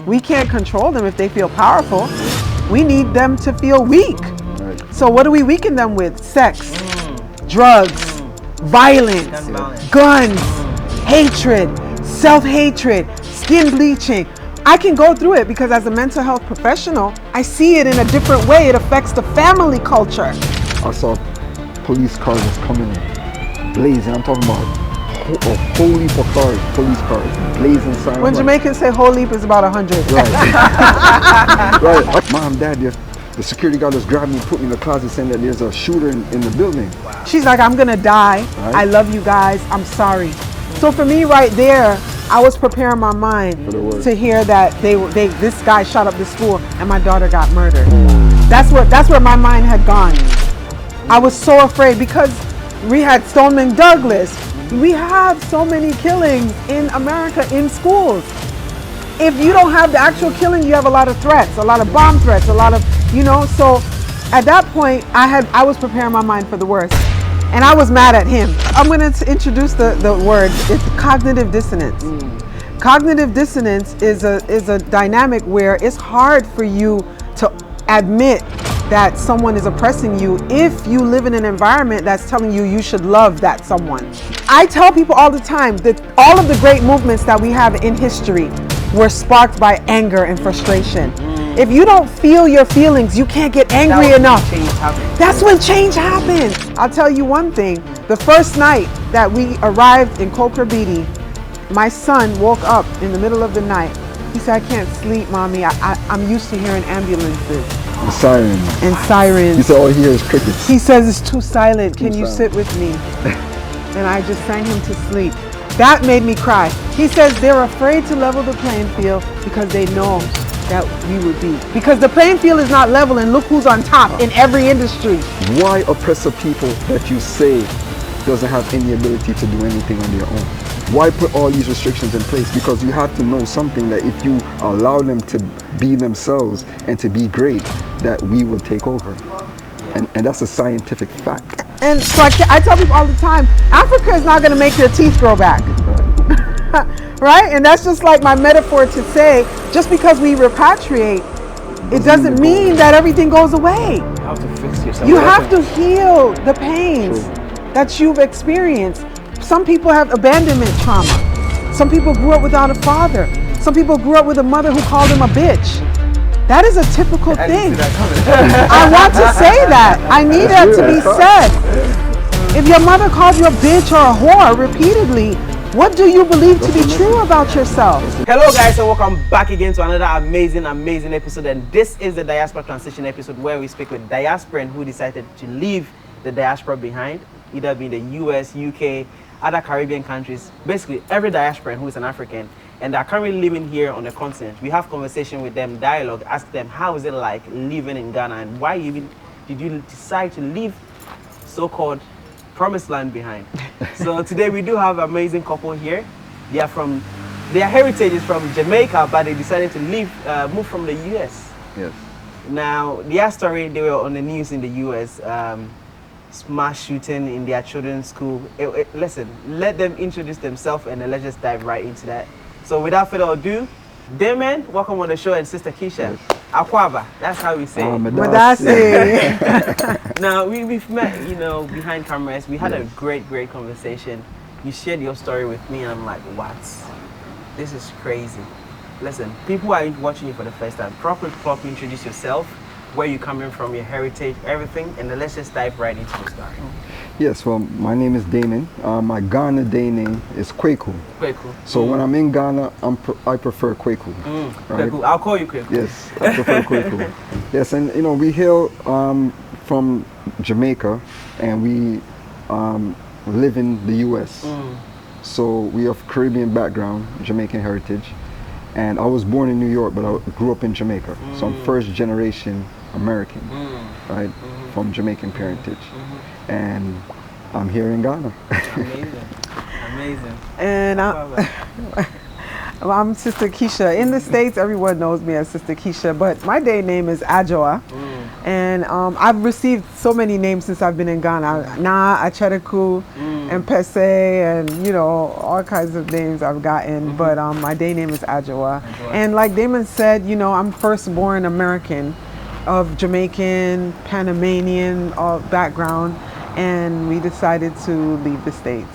We can't control them if they feel powerful. We need them to feel weak. So what do we weaken them with? Sex, drugs, violence, guns, hatred, self-hatred, skin bleaching. I can go through it because as a mental health professional, I see it in a different way. It affects the family culture. I saw police cars just coming in, blazing. I'm talking about a whole heap of cars, police cars, blazing signs. When Jamaicans say whole heap is about 100. Right. Right. Mom, Dad, the security guard just grabbed me and put me in the closet saying that there's a shooter in the building. Wow. She's like, I'm gonna die. Right. I love you guys. I'm sorry. So for me right there, I was preparing my mind to hear that this guy shot up the school and my daughter got murdered. That's where my mind had gone. I was so afraid because we had Stoneman Douglas. We have so many killings in America in schools. If you don't have the actual killing, you have a lot of threats, a lot of bomb threats, a lot of, so at that point I was preparing my mind for the worst. And I was mad at him. I'm going to introduce the word. It's cognitive dissonance. Cognitive dissonance is a dynamic where it's hard for you to admit that someone is oppressing you if you live in an environment that's telling you you should love that someone. I tell people all the time that all of the great movements that we have in history were sparked by anger and frustration. If you don't feel your feelings, you can't get angry enough. That's when change happens. I'll tell you one thing. The first night that we arrived in Kokrobiti, my son woke up in the middle of the night. He said, I can't sleep, Mommy. I'm used to hearing ambulances. And sirens. And sirens. He said, all he hears is crickets. He says, it's too silent. Can you sit with me? And I just sang him to sleep. That made me cry. He says they're afraid to level the playing field because they know that we would be. Because the playing field is not level and look who's on top in every industry. Why oppress a people that you say doesn't have any ability to do anything on their own? Why put all these restrictions in place? Because you have to know something that if you allow them to be themselves and to be great, that we will take over. And that's a scientific fact. And so I tell people all the time, Africa is not going to make your teeth grow back. Right? And that's just like my metaphor to say, just because we repatriate, it doesn't mean that everything gows away. You have to fix yourself. You have to heal the pains that you've experienced. Some people have abandonment trauma. Some people grew up without a father. Some people grew up with a mother who called them a bitch. That is a typical thing. I want to say that. I need that to be said. If your mother calls you a bitch or a whore repeatedly, what do you believe to be true about yourself? Hello guys, and welcome back again to another amazing episode. And this is the Diaspora Transition episode where we speak with diasporans who decided to leave the diaspora behind, either being the US, UK, other Caribbean countries, basically every diasporan who is an African and are currently living here on the continent. We have conversation with them, dialogue, ask them how is it like living in Ghana and why even did you decide to leave so-called promised land behind. So today we do have an amazing couple here. Their heritage is from Jamaica, but they decided to move from the US. Yes. Now, their story, they were on the news in the US, mass shooting in their children's school. Listen, let them introduce themselves and then let's just dive right into that. So without further ado, Damon, welcome on the show, and Sister Keisha. Akwaba, that's how we say it. Now, we've met, behind cameras. We had a great conversation. You shared your story with me, and I'm like, what? This is crazy. Listen, people who are watching you for the first time, properly introduce yourself, where you're coming from, your heritage, everything, and then let's just dive right into the story. Yes, well, my name is Damon. My Ghana day name is Kweku. Kweku. So when I'm in Ghana, I prefer Kweku. Right? Kweku. I'll call you Kweku. Yes, I prefer Kweku. Yes, and we hail from Jamaica, and we live in the US. So we have Caribbean background, Jamaican heritage. And I was born in New York, but I grew up in Jamaica. So I'm first generation American, right, from Jamaican parentage. And I'm here in Ghana. Amazing. And I'm Sister Keisha. In the States, everyone knows me as Sister Keisha, but my day name is Adjoa. And I've received so many names since I've been in Ghana. Na, Achedeku, and Pese, and all kinds of names I've gotten. But my day name is Adjoa. And like Damon said, I'm firstborn American of Jamaican, Panamanian background, and we decided to leave the States.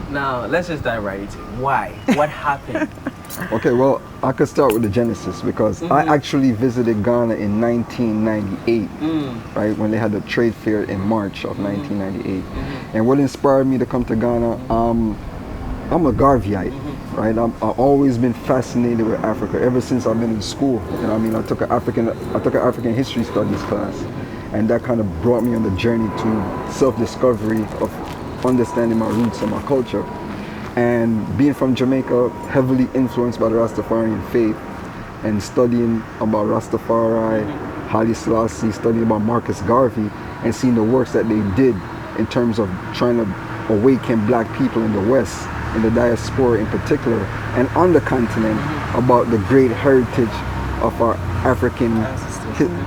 Now, let's just dive right into it. Why? What happened? Okay, well, I could start with the genesis because I actually visited Ghana in 1998, right, when they had the trade fair in March of 1998. And what inspired me to come to Ghana, I'm a Garveyite, right? I've always been fascinated with Africa ever since I've been in school. I took an African history studies class, and that kind of brought me on the journey to self-discovery of understanding my roots and my culture. And being from Jamaica, heavily influenced by the Rastafarian faith, and studying about Rastafari, Haile Selassie, studying about Marcus Garvey, and seeing the works that they did in terms of trying to awaken black people in the West, in the diaspora in particular, and on the continent, about the great heritage of our African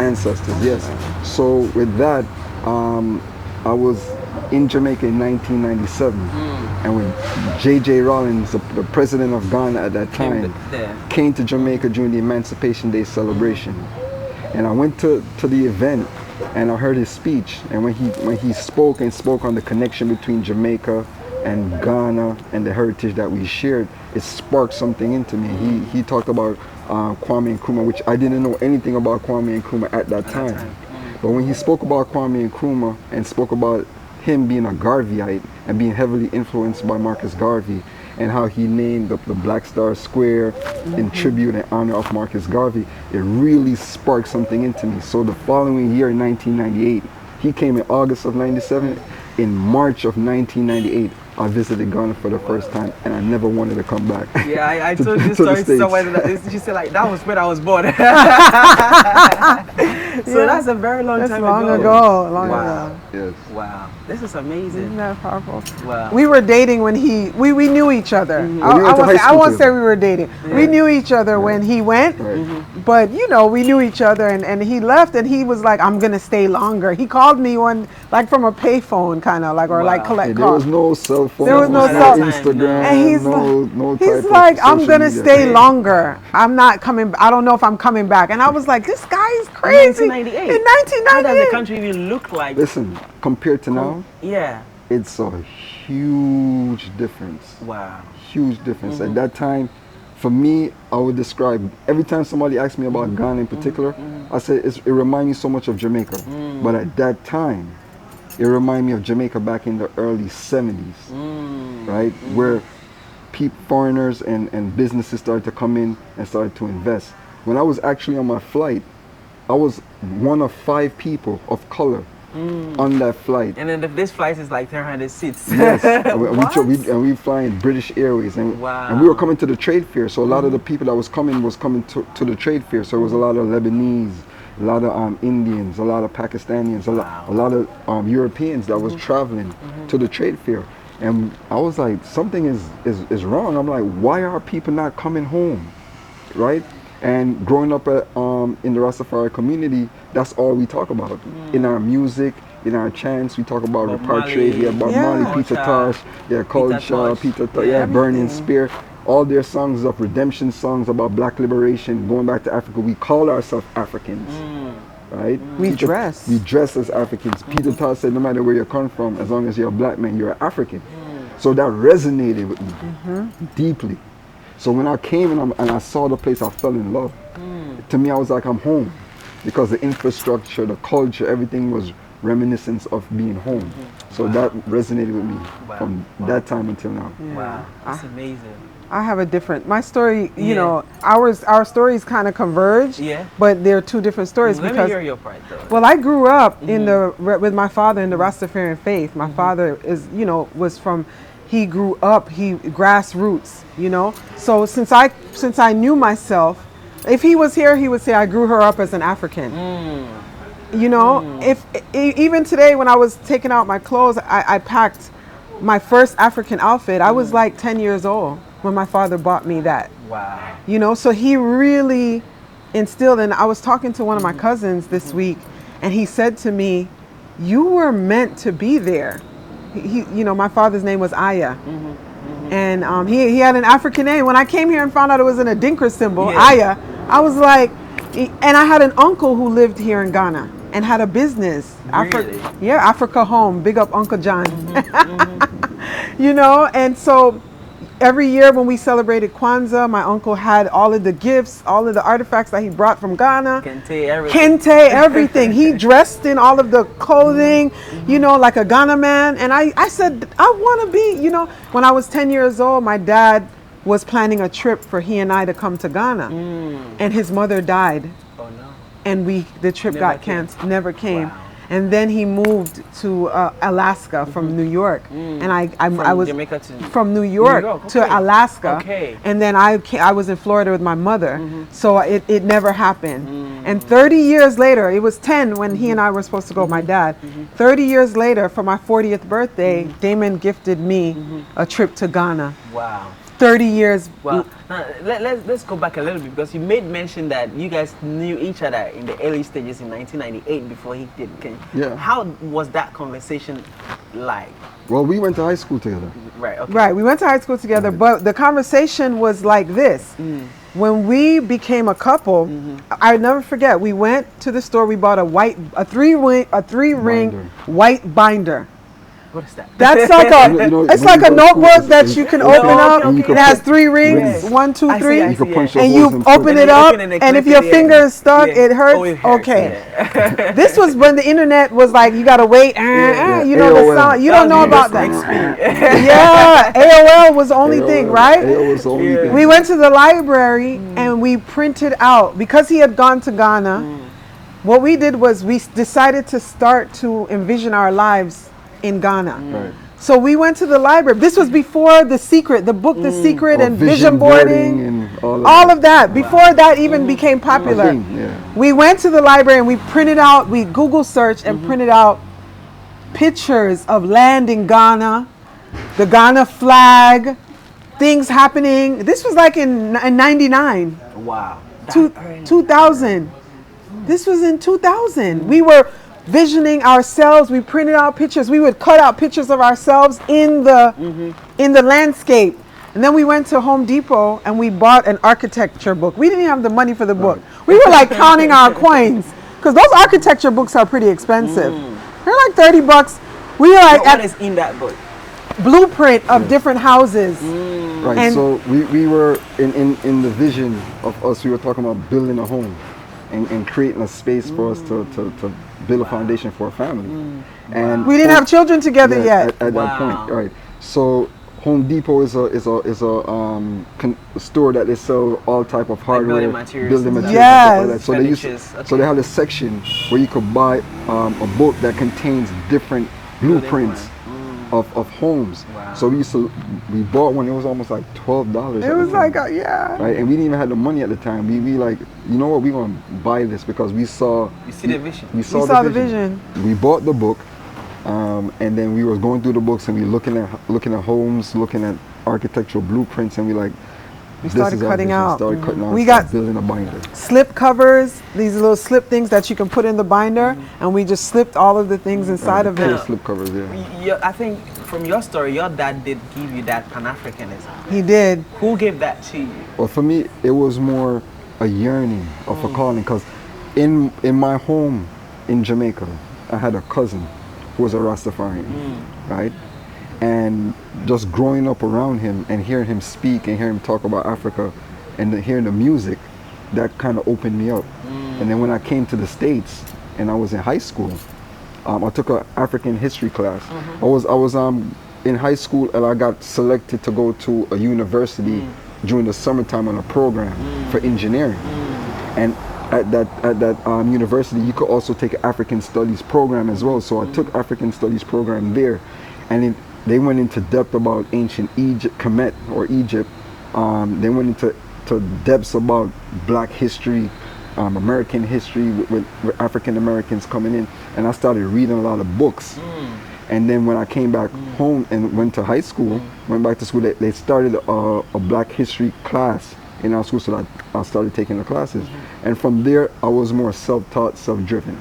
ancestors. Yes. So with that, I was in Jamaica in 1997, and when J.J. Rollins, the president of Ghana at that time, came to Jamaica during the Emancipation Day celebration, and I went to the event, and I heard his speech, and when he spoke on the connection between Jamaica and Ghana and the heritage that we shared, it sparked something into me. He talked about Kwame Nkrumah, which I didn't know anything about Kwame Nkrumah at that time. But when he spoke about Kwame Nkrumah and spoke about him being a Garveyite and being heavily influenced by Marcus Garvey, and how he named the Black Star Square in tribute and honor of Marcus Garvey, it really sparked something into me. So the following year in 1998, he came in August of 97. In March of 1998, I visited Ghana for the first time, and I never wanted to come back. Yeah, I told you story to someone that she said like that was when I was born. So that's a very long time ago. Long ago. Yes. Wow, this is amazing. Isn't that powerful? Wow. We were dating when we knew each other. I won't say we were dating. Yeah. We knew each other when he went, but we knew each other, and he left, and he was like, I'm gonna stay longer. He called me like from a payphone kind of like, or like collect There calls. was no cell phone. There was no cell phone. Instagram. And he's no he's type like, of I'm social gonna media. stay longer. I'm not coming. I don't know if I'm coming back. And I was like, this guy is crazy. In 1998. How does the country even look like? Listen, compared to now, yeah, it's a huge difference. Wow. Huge difference. At that time, for me, I would describe, every time somebody asks me about Ghana in particular, I say it reminds me so much of Jamaica. But at that time, it reminded me of Jamaica back in the early 70s, right? Where foreigners and businesses started to come in and started to invest. When I was actually on my flight, I was one of 5 people of color on that flight. And then this flight is like 300 seats. Yes, and we flying British Airways, and we were coming to the trade fair. So a lot of the people that was coming to the trade fair. So it was a lot of Lebanese, a lot of Indians, a lot of Pakistanis, a lot of Europeans that was traveling to the trade fair. And I was like, something is wrong. I'm like, why are people not coming home, right? And growing up in the Rastafari community, that's all we talk about. In our music, in our chants, we talk about repatriation, Bob Marley, Peter Tosh, culture, Peter Tosh, Burning Spear. All their songs of redemption, songs about black liberation, going back to Africa. We call ourselves Africans, right? We dress as Africans. Peter Tosh said, no matter where you come from, as long as you're a black man, you're an African. So that resonated with me deeply. So when I came and I saw the place, I fell in love. To me, I was like, I'm home. Because the infrastructure, the culture, everything was reminiscence of being home. So that resonated with me from that time until now. Wow, that's amazing. I have a different, my story, our stories kind of converge, but they're 2 different stories. Let me hear your part though. Well, I grew up with my father in the Rastafarian faith. My father is, he grew up, grassroots, So since I knew myself, if he was here, he would say I grew her up as an African. If even today when I was taking out my clothes, I packed my first African outfit. I was like 10 years old when my father bought me that. Wow. So he really instilled, and I was talking to one of my cousins this week, And he said to me, you were meant to be there. You know, my father's name was Aya. And he had an African name. When I came here and found out it was in a Dinka symbol, Aya, I was like, and I had an uncle who lived here in Ghana and had a business. Really? Africa Home. Big up Uncle John. You know, and so every year when we celebrated Kwanzaa, my uncle had all of the gifts, all of the artifacts that he brought from Ghana. Kente, everything. He dressed in all of the clothing, you know, like a Ghana man. And I said, I want to be, you know, when I was 10 years old, my dad was planning a trip for he and I to come to Ghana. And his mother died. Oh no. And the trip got canceled, never came. Wow. And then he moved to Alaska from New York, and I was Jamaica from New York to Alaska, and then I was in Florida with my mother, so it never happened. And 30 years later, it was 10 when he and I were supposed to go with my dad. 30 years later, for my 40th birthday, Damon gifted me a trip to Ghana. Wow. 30 years. Well, now, let's go back a little bit, because you made mention that you guys knew each other in the early stages in 1998 before he did. Yeah. How was that conversation like? Well, we went to high school together. Right. Okay. Right. We went to high school together, but the conversation was like this. When we became a couple, I never forget. We went to the store. We bought a three ring white binder. What is that? That's like it's like a notebook that you can open up. It has 3 rings, 1, 2, 3, You can punch the and holes you and open it up. and And if your finger is stuck, it hurts. Oh, it hurts. Okay. This was when the internet was like, you gotta wait. You know the sound. You don't know about that. Yeah, AOL was the only thing, right? AOL was the only thing. We went to the library and we printed out, because he had gone to Ghana. What we did was we decided to start to envision our lives in Ghana. Right. So we went to the library. This was before The Secret, the book The Secret, and vision boarding and all of that. Before that even became popular. We went to the library and we printed out, we Google searched and printed out pictures of land in Ghana, the Ghana flag, things happening. This was like in 99. Wow. 2000. This was in 2000. We were visioning ourselves. We printed out pictures. We would cut out pictures of ourselves in the landscape. And then we went to Home Depot and we bought an architecture book. We didn't have the money for the book. We were like counting our coins, because those architecture books are pretty expensive. They're like $30. We were like, what is in that book? Blueprint of different houses. Right. And so we were in the vision of us. We were talking about building a home and creating a space for us to build a foundation for a family. And we didn't have children together yet. At that point, right? So Home Depot is a store that they sell all type of hardware, building materials. Yes. So so they have a section where you could buy a book that contains different blueprints of homes. Wow. So we bought one. It was almost like $12. It was like right, and we didn't even have the money at the time. We like, you know what, we're gonna buy this because we saw. You see the vision. We saw the vision. We bought the book, and then we were going through the books and we looking at homes, looking at architectural blueprints, and we started cutting out. We got building a binder. Slip covers, these little slip things that you can put in the binder, and we just slipped all of the things inside of it. Slip covers, I think from your story, your dad did give you that Pan-Africanism. He did. Who gave that to you? Well, for me, it was more a yearning of a calling, because in my home in Jamaica, I had a cousin who was a Rastafarian, right? And just growing up around him and hearing him speak and hearing him talk about Africa and hearing the music, that kind of opened me up. And then when I came to the States and I was in high school, I took an African history class. I was in high school and I got selected to go to a university during the summertime on a program for engineering. And at that university, you could also take an African Studies program as well. So I took African Studies program there, and they went into depth about ancient Egypt, Kemet or Egypt. They went into depths about Black history, American history with African Americans coming in, and I started reading a lot of books. And then when I came back home and went to high school, went back to school, they started a Black history class in our school, so that I started taking the classes. And from there, I was more self-taught, self-driven.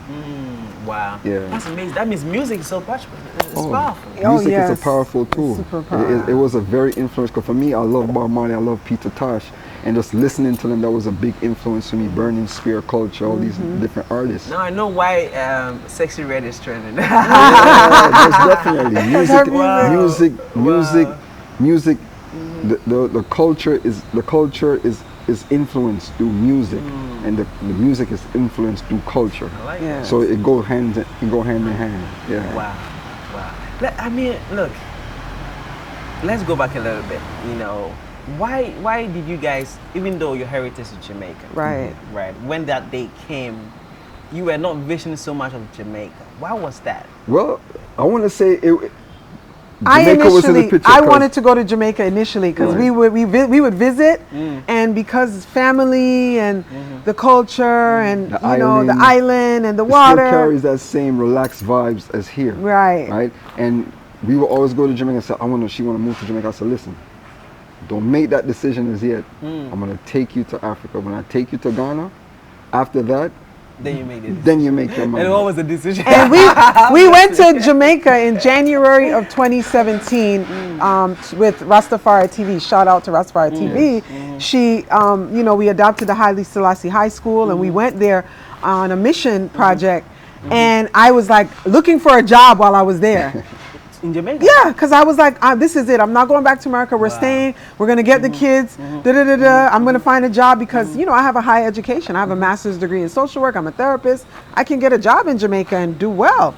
Wow. Yeah. That's amazing. That means music is so powerful. It's powerful. Oh, Music yes. is a powerful tool. Super powerful. It was a very influential. For me, I love Bob Marley, I love Peter Tosh, and just listening to them, that was a big influence for me. Burning Spear Culture, all these different artists. Now I know why Sexy Red is trending. Yeah, most definitely. Music. The culture is influenced through music, and the music is influenced through culture. I like Yeah. So it go hand in hand. Yeah. Wow. I mean, look, let's go back a little bit. You know, why did you guys, even though your heritage is Jamaican, Right. right, when that day came, you were not visioning so much of Jamaica. Why was that? Well, I want to say it. I Jamaica was in the initially, picture I 'cause- wanted to go to Jamaica initially because we would visit, and because family and the culture and The the island. island and the It water. still carries that same relaxed vibes as here. Right. And we will always go to Jamaica and say, she want to move to Jamaica. I said, listen, don't make that decision as yet. I'm going to take you to Africa. When I take you to Ghana, after that, Then you made it. then you make your mind. And what was the decision? And we went to Jamaica in January of 2017 with Rastafari TV. Shout out to Rastafari TV. She, we adopted the Haile Selassie High School, and we went there on a mission project. And I was like looking for a job while I was there. In Jamaica? Yeah, because I was like, this is it. I'm not going back to America. We're staying. We're going to get the kids. I'm going to find a job because, I have a high education. I have a master's degree in social work. I'm a therapist. I can get a job in Jamaica and do well.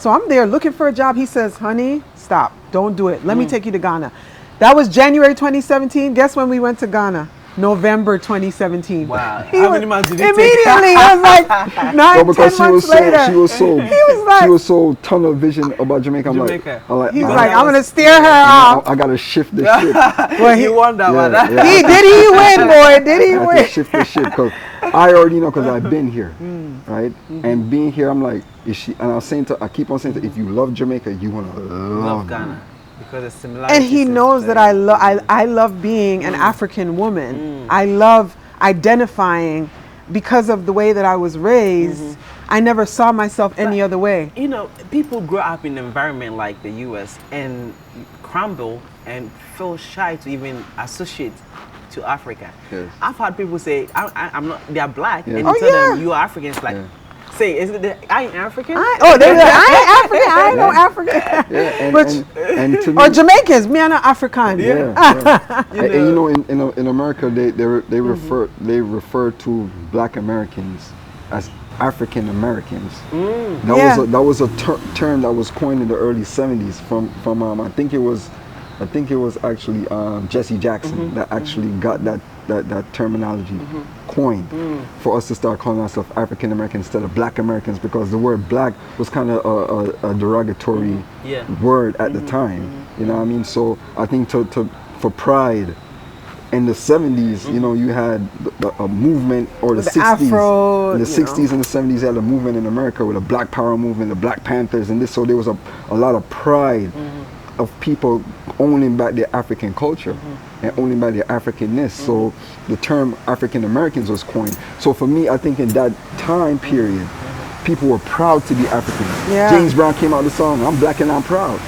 So I'm there looking for a job. He says, honey, stop. Don't do it. Let me take you to Ghana. That was January 2017. Guess when we went to Ghana? November 2017. Wow. How many months did it take? Immediately, I was like 9, because 10 months later. She was so tunnel vision about Jamaica. I'm Jamaica. He's like, I'm going to steer her off. I got to shift the ship. Well, You won that one. Did he win, boy? Did he I had win? to shift the ship because I already know because I've been here, right? And being here, I'm like, I keep on saying to her, if you love Jamaica, you want to Love love Ghana. Because the similarities. And he knows that I love being an African woman. I love identifying because of the way that I was raised. I never saw myself any other way. People grow up in an environment like the U.S. and crumble and feel shy to even associate to Africa. Yes. I've had people say, I'm not, they are black, Yeah. and Oh, you tell yeah. them you are African. It's like, say, I ain't African? They were like, I ain't African. I ain't no African. Yeah, and to me, Or Jamaicans, me, I'm not African. and in America they refer to Black Americans as African Americans. That was a term that was coined in the early 70s from I think it was actually Jesse Jackson that actually got that terminology coined for us to start calling ourselves African Americans instead of Black Americans, because the word black was kind of a derogatory word at the time. You know what I mean? So I think for pride in the 70s, you had a movement, or the 60s. Afro, in the 60s and the 70s, you had a movement in America with a Black Power movement, the Black Panthers, and this. So there was a lot of pride of people owning back their African culture and owning back their Africanness. So the term African Americans was coined. So for me, I think in that time period, people were proud to be African. Yeah. James Brown came out with the song, I'm black and I'm proud.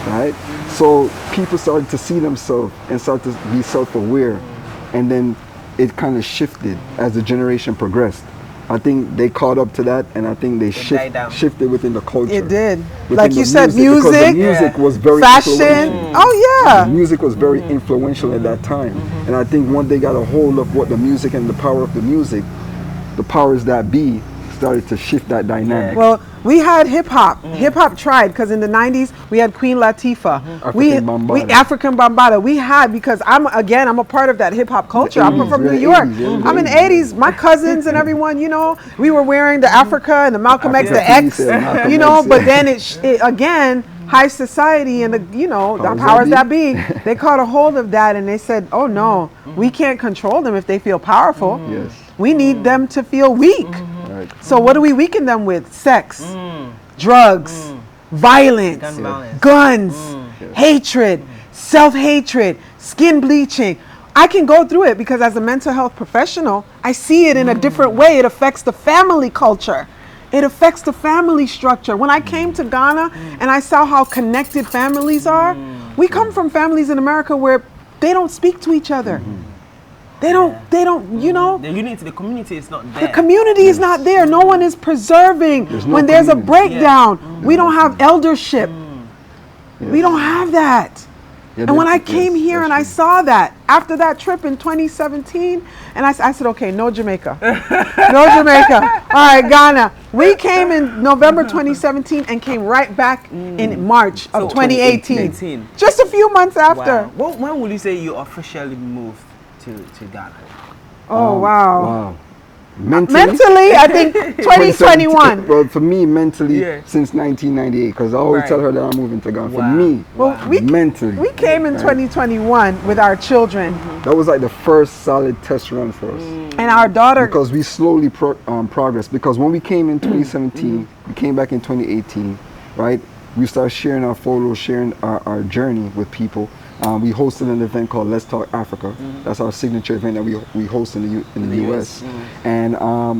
Right? So people started to see themselves and started to be self-aware, and then it kind of shifted as the generation progressed. I think they caught up to that, and I think they shifted within the culture. It did. Within Like the you said, because the music, music was very fashion. influential. Oh, yeah. The music was very influential at that time. And I think once they got a hold of what the music and the power of the music, the powers that be started to shift that dynamic. Well, we had hip hop. Hip hop tried, because in the 90s we had Queen Latifah. African Bambaataa. We had, because I'm a part of that hip hop culture. I'm from New York. I'm in the 80s. My cousins and everyone, we were wearing the Africa and the Malcolm X, the X, but then it again, high society and the powers that be, they caught a hold of that, and they said, oh no, we can't control them if they feel powerful. Yes. We need them to feel weak. Right. So what do we weaken them with? Sex, drugs, violence, guns, hatred, self-hatred, skin bleaching. I can go through it because as a mental health professional, I see it in a different way. It affects the family culture. It affects the family structure. When I came to Ghana and I saw how connected families are, we come from families in America where they don't speak to each other. They don't, you know. The unity, the community is not there. The community is not there. No one is preserving. When there's a breakdown, we don't have eldership. We don't have that. And when I came here and I saw that, after that trip in 2017, and I said, okay, no Jamaica. No Jamaica. All right, Ghana. We came in November 2017 and came right back in March of 2018. Just a few months after. Wow. When will you say you officially moved to Ghana? Oh, wow. Mentally, I think 2021. Well, for me, mentally, since 1998, because I always tell her that I'm moving to Ghana. For me, mentally. We came in 2021 with our children. That was like the first solid test run for us. And our daughter. Because we slowly progressed. Because when we came in 2017, we came back in 2018, right? We started sharing our photos, sharing our journey with people. We hosted an event called Let's Talk Africa. That's our signature event that we host in the US. And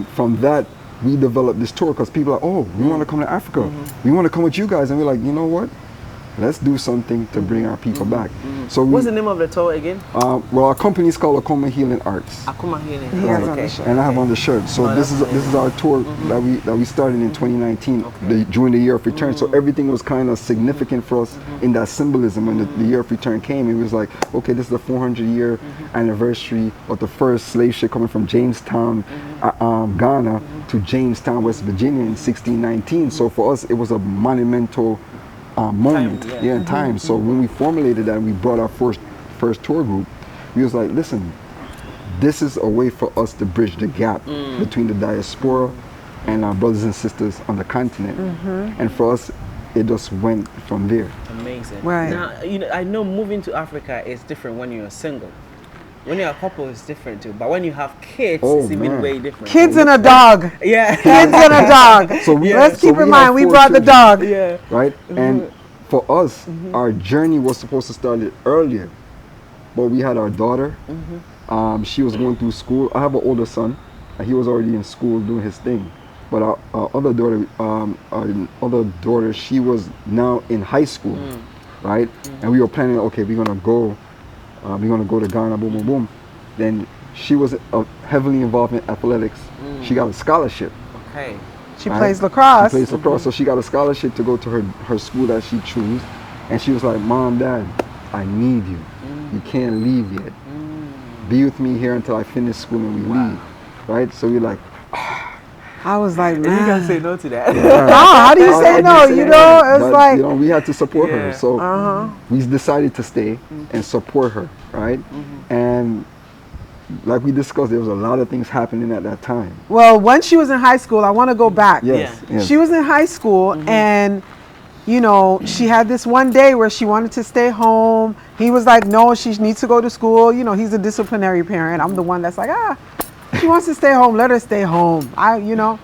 from that, we developed this tour because people are like, oh, we want to come to Africa. We want to come with you guys. And we're like, you know what? Let's do something to bring our people back. So what's the name of the tour again? Well, our company is called Akoma Healing Arts. Akoma Healing Arts. Okay. And I have on the shirt. So this is our tour that we started in 2019 during the year of return. So everything was kind of significant for us in that symbolism. When the year of return came, it was like, okay, this is the 400-year anniversary of the first slave ship coming from Jamestown, Ghana to Jamestown, West Virginia in 1619. So for us, it was a monumental moment in time. So when we formulated that and we brought our first tour group, we was like, listen, this is a way for us to bridge the gap between the diaspora and our brothers and sisters on the continent. And for us, it just went from there. Amazing. Right. Now, you know, I know moving to Africa is different when you're single. When you're a couple, it's different too. But when you have kids, it's even way different. Kids and a dog. Yeah. Kids and a dog. So let's keep in mind, we brought the dog. Yeah. Right? And for us, our journey was supposed to start earlier. But we had our daughter. She was going through school. I have an older son. And he was already in school doing his thing. But our other daughter, she was now in high school. Right? And we were planning, okay, we're gonna go to Ghana, boom, boom, boom. Then she was heavily involved in athletics. She got a scholarship. Okay. She plays lacrosse. She plays lacrosse, so she got a scholarship to go to her school that she chose. And she was like, Mom, Dad, I need you. You can't leave yet. Be with me here until I finish school and we leave. Right? So we're like, I was like, man. You can't say no to that. How do you say no? You know, it's like, you know, we had to support her. So we decided to stay and support her, right? And like we discussed, there was a lot of things happening at that time. Well, when she was in high school, I want to go back. Yes. She was in high school and, you know, she had this one day where she wanted to stay home. He was like, no, she needs to go to school. You know, he's a disciplinary parent. I'm the one that's like, she wants to stay home. Let her stay home. You know,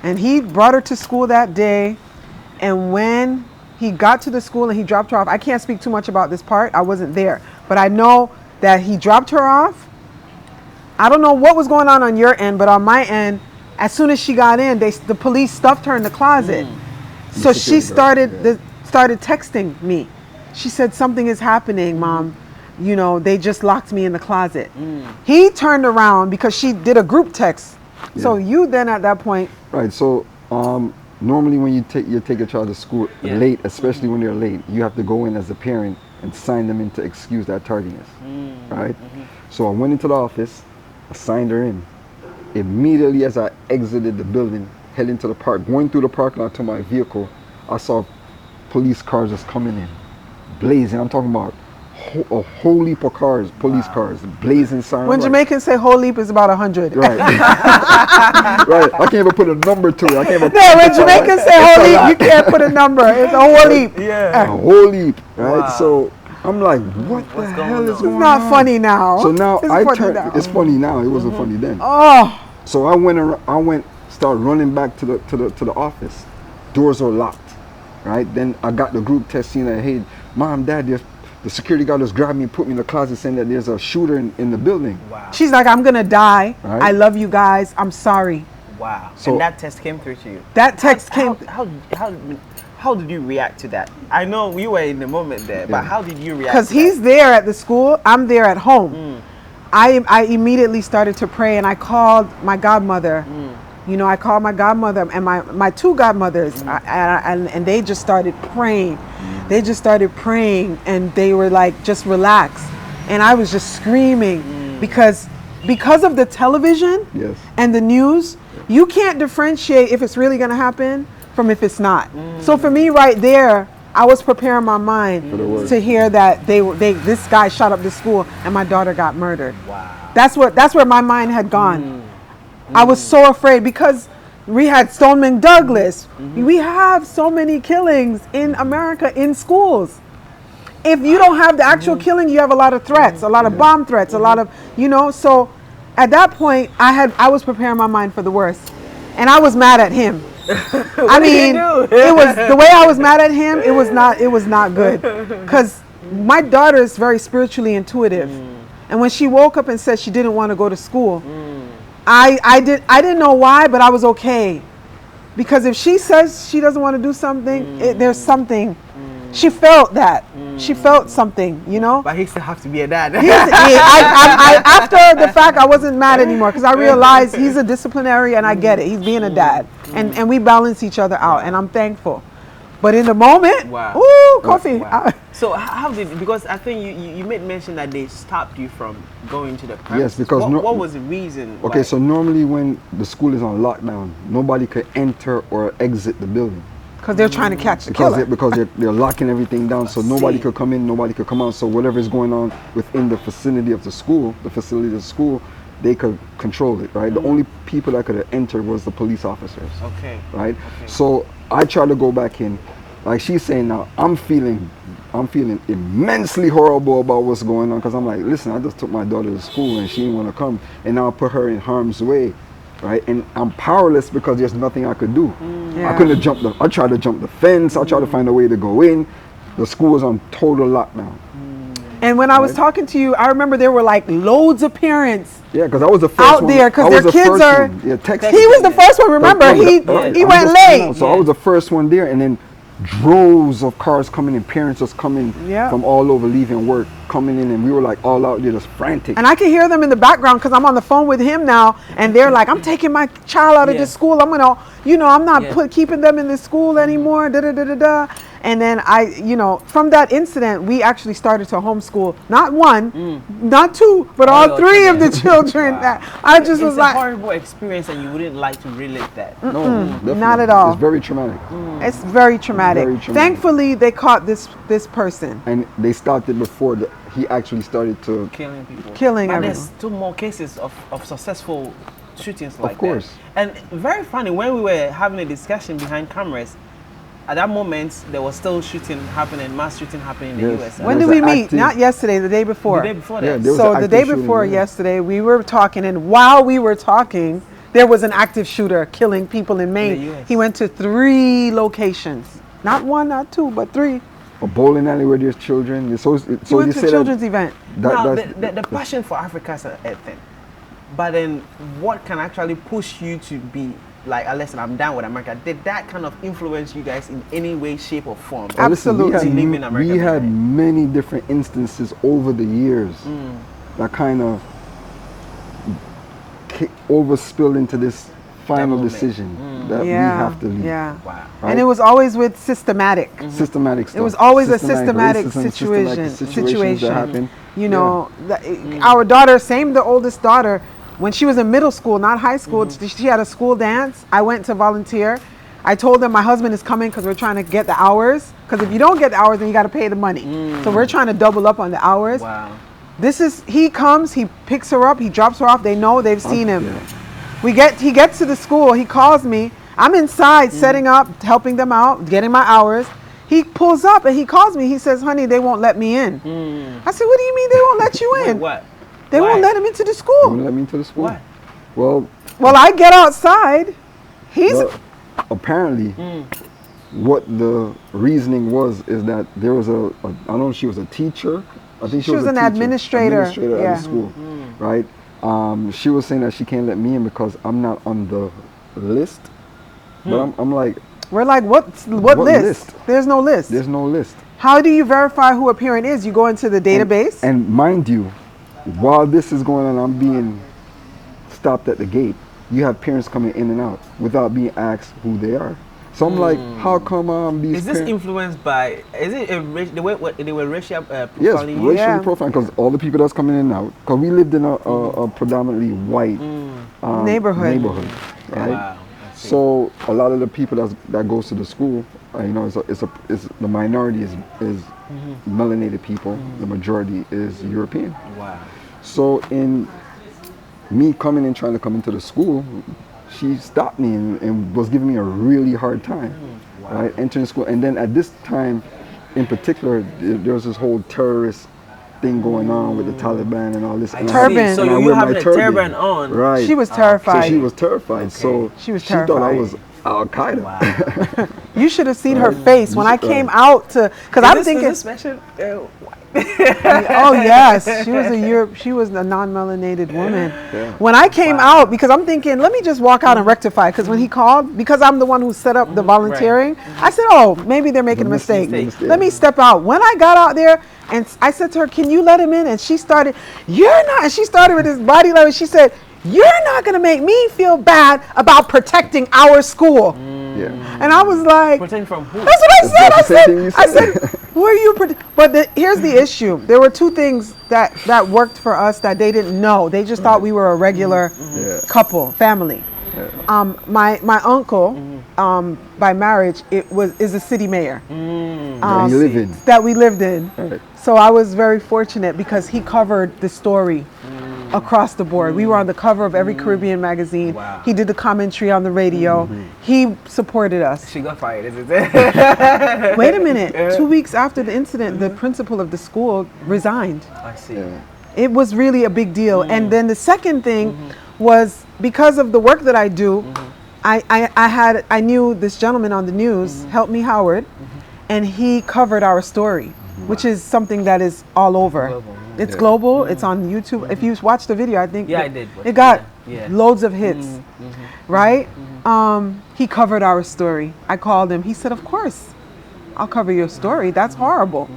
and he brought her to school that day. And when he got to the school and he dropped her off, I can't speak too much about this part. I wasn't there, but I know that he dropped her off. I don't know what was going on your end, but on my end, as soon as she got in, the police stuffed her in the closet. So she started texting me. She said, something is happening, Mom. You know, they just locked me in the closet. He turned around because she did a group text. So you then at that point. Right. So normally when you take a child to school late, especially when they're late, you have to go in as a parent and sign them in to excuse that tardiness. Right. So I went into the office, I signed her in. Immediately as I exited the building, heading to the park, going through the parking lot to my vehicle, I saw police cars just coming in, blazing. I'm talking about a whole heap of cars, police cars, blazing signs. When Jamaicans say whole heap, is about 100. Right. Right. I can't even put a number to it. I can't even when Jamaicans say whole heap, you can't put a number. It's a whole heap. A whole heap. Right. So I'm like, what the hell is going on? It's not funny now. So now it's funny now. It wasn't funny then. So I started running back to the office. Doors were locked. Right. Then I got the group text saying that, hey, Mom, Dad, the security guard just grabbed me and put me in the closet saying that there's a shooter in the building. She's like, I'm gonna die. I love you guys. I'm sorry. Wow. So and that text came through to you. That text came. How did you react to that? I know you were in the moment there, but how did you react? Because he's there at the school, I'm there at home. I immediately started to pray, and I called my godmother. You know, I called my godmother and my two godmothers, and they just started praying. They just started praying, and they were like, just relax. And I was just screaming because of the television and the news, you can't differentiate if it's really going to happen from if it's not. So for me right there, I was preparing my mind to hear that this guy shot up the school and my daughter got murdered. Wow. That's where my mind had gone. I was so afraid because we had Stoneman Douglas. We have so many killings in America in schools. If you don't have the actual killing, you have a lot of threats, a lot of bomb threats, a lot of, so at that point I was preparing my mind for the worst. And I was mad at him. I mean, it was the way I was mad at him, it was not good. Cuz my daughter is very spiritually intuitive. And when she woke up and said she didn't want to go to school, I didn't know why, but I was okay. Because if she says she doesn't want to do something, there's something. She felt that. She felt something, But he still has to be a dad. After the fact, I wasn't mad anymore because I realized he's a disciplinary and I get it. He's being a dad. And we balance each other out, and I'm thankful. But in the moment, ooh, coffee. Wow. So how because I think you made mention that they stopped you from going to the premises. Yes, because what was the reason? Okay, so normally when the school is on lockdown, nobody could enter or exit the building. Because they're trying to catch the killer. Because they're locking everything down, so nobody could come in, nobody could come out. So whatever is going on within the facility of the school, they could control it, right? The only people that could enter was the police officers. Okay. Right? Okay. So I tried to go back in. Like she's saying now, I'm feeling immensely horrible about what's going on because I'm like, listen, I just took my daughter to school and she didn't want to come, and now I put her in harm's way. Right, and I'm powerless because there's nothing I could do. I couldn't I tried to jump the fence. I tried to find a way to go in. The school was on total lockdown. And when I was talking to you, I remember there were like loads of parents. Yeah, because I was the first out one. there because their kids are. He was the first one. Remember, he went late. So I was the first one there, and then droves of cars coming in, parents just coming from all over, leaving work, coming in, and we were like all out there just frantic. And I can hear them in the background because I'm on the phone with him now, and they're like, I'm taking my child out of this school. I'm gonna, I'm not keeping them in this school anymore. Da da da da da. And then from that incident, we actually started to homeschool not one, not two, but all three of the children. Wow. I just was like, it's a horrible experience, and you wouldn't like to relive that. No, not at all. It's very traumatic. It's very traumatic. Thankfully, they caught this person, and they stopped it before he actually started to killing people. Everyone. There's still more cases of successful shootings like that. Of course. And very funny, when we were having a discussion behind cameras, at that moment, there was still mass shooting happening in the US. When did we meet? Not yesterday, the day before. The day before that. So the day before yesterday, we were talking, and while we were talking, there was an active shooter killing people in Maine. He went to 3 locations. Not 1, not 2, but 3. A bowling alley where there's children. He went to a children's event. Now, the passion for Africa is a thing. But then what can actually push you to be like, listen, I'm down with America? Did that kind of influence you guys in any way, shape, or form? Absolutely. We had many different instances over the years that kind of overspilled into this final decision that we have to leave. Yeah. Wow. Right? And it was always with systematic. Systematic stuff. It was always a systematic situation. That happened. Our daughter, the oldest daughter, when she was in middle school, not high school, she had a school dance. I went to volunteer. I told them my husband is coming because we're trying to get the hours. Because if you don't get the hours, then you got to pay the money. So we're trying to double up on the hours. Wow. He comes, he picks her up, he drops her off. They know, they've seen him. Yeah. He gets to the school, he calls me. I'm inside setting up, helping them out, getting my hours. He pulls up and he calls me. He says, honey, they won't let me in. I said, what do you mean they won't let you in? What? They won't let him into the school. They won't let me into the school? What? Well, I get outside. Apparently, what the reasoning was is that there was I don't know if she was a teacher. I think she was an administrator at the school, right? She was saying that she can't let me in because I'm not on the list, but I'm like, We're like, what list? There's no list. There's no list. How do you verify who a parent is? You go into the database? And mind you, while this is going on, I'm being stopped at the gate. You have parents coming in and out without being asked who they are. So I'm like, how come these? Is this influenced by? Is it the way they were racial profiling? Yes, racial profiling, because all the people that's coming in and out. Because we lived in a predominantly white neighborhood, right? Wow. So a lot of the people that goes to the school, you know, the minority is melanated people. The majority is European. Wow. So in me coming and trying to come into the school, she stopped me and was giving me a really hard time, right? Entering school, and then at this time, in particular, there was this whole terrorist thing going on with the Taliban and all this. Turban. So you having a turban on. Right. She was terrified. So she was terrified. Okay. So she was terrified. She thought I was Al Qaeda. Wow. You should have seen her face when I came out to, because I'm thinking. Special, Oh yes, she was a non-melanated woman. Yeah. When I came out, because I'm thinking, let me just walk out and rectify. Because when he called, because I'm the one who set up the volunteering, I said, oh, maybe they're making a mistake. Let me step out. When I got out there, and I said to her, can you let him in? And she started, you're not. And she started with this body language. She said, you're not going to make me feel bad about protecting our school. Yeah. And I was like, protecting from who? that's what I said. I said. said, who are you? But here's the issue. There were two things that worked for us that they didn't know. They just thought we were a regular couple, family. Yeah. My uncle, by marriage, is a city mayor. That we lived in. Right. So I was very fortunate because he covered the story across the board. We were on the cover of every Caribbean magazine. Wow. He did the commentary on the radio. He supported us. She got fired, isn't it? Wait a minute. 2 weeks after the incident, the principal of the school resigned. I see. Yeah. It was really a big deal. And then the second thing was, because of the work that I do, I knew this gentleman on the news, Help Me Howard, and he covered our story, which is something that is all over. Global. It's global. It's on YouTube. If you watch the video, I think I did. It got loads of hits, right? He covered our story. I called him. He said, of course, I'll cover your story. That's horrible.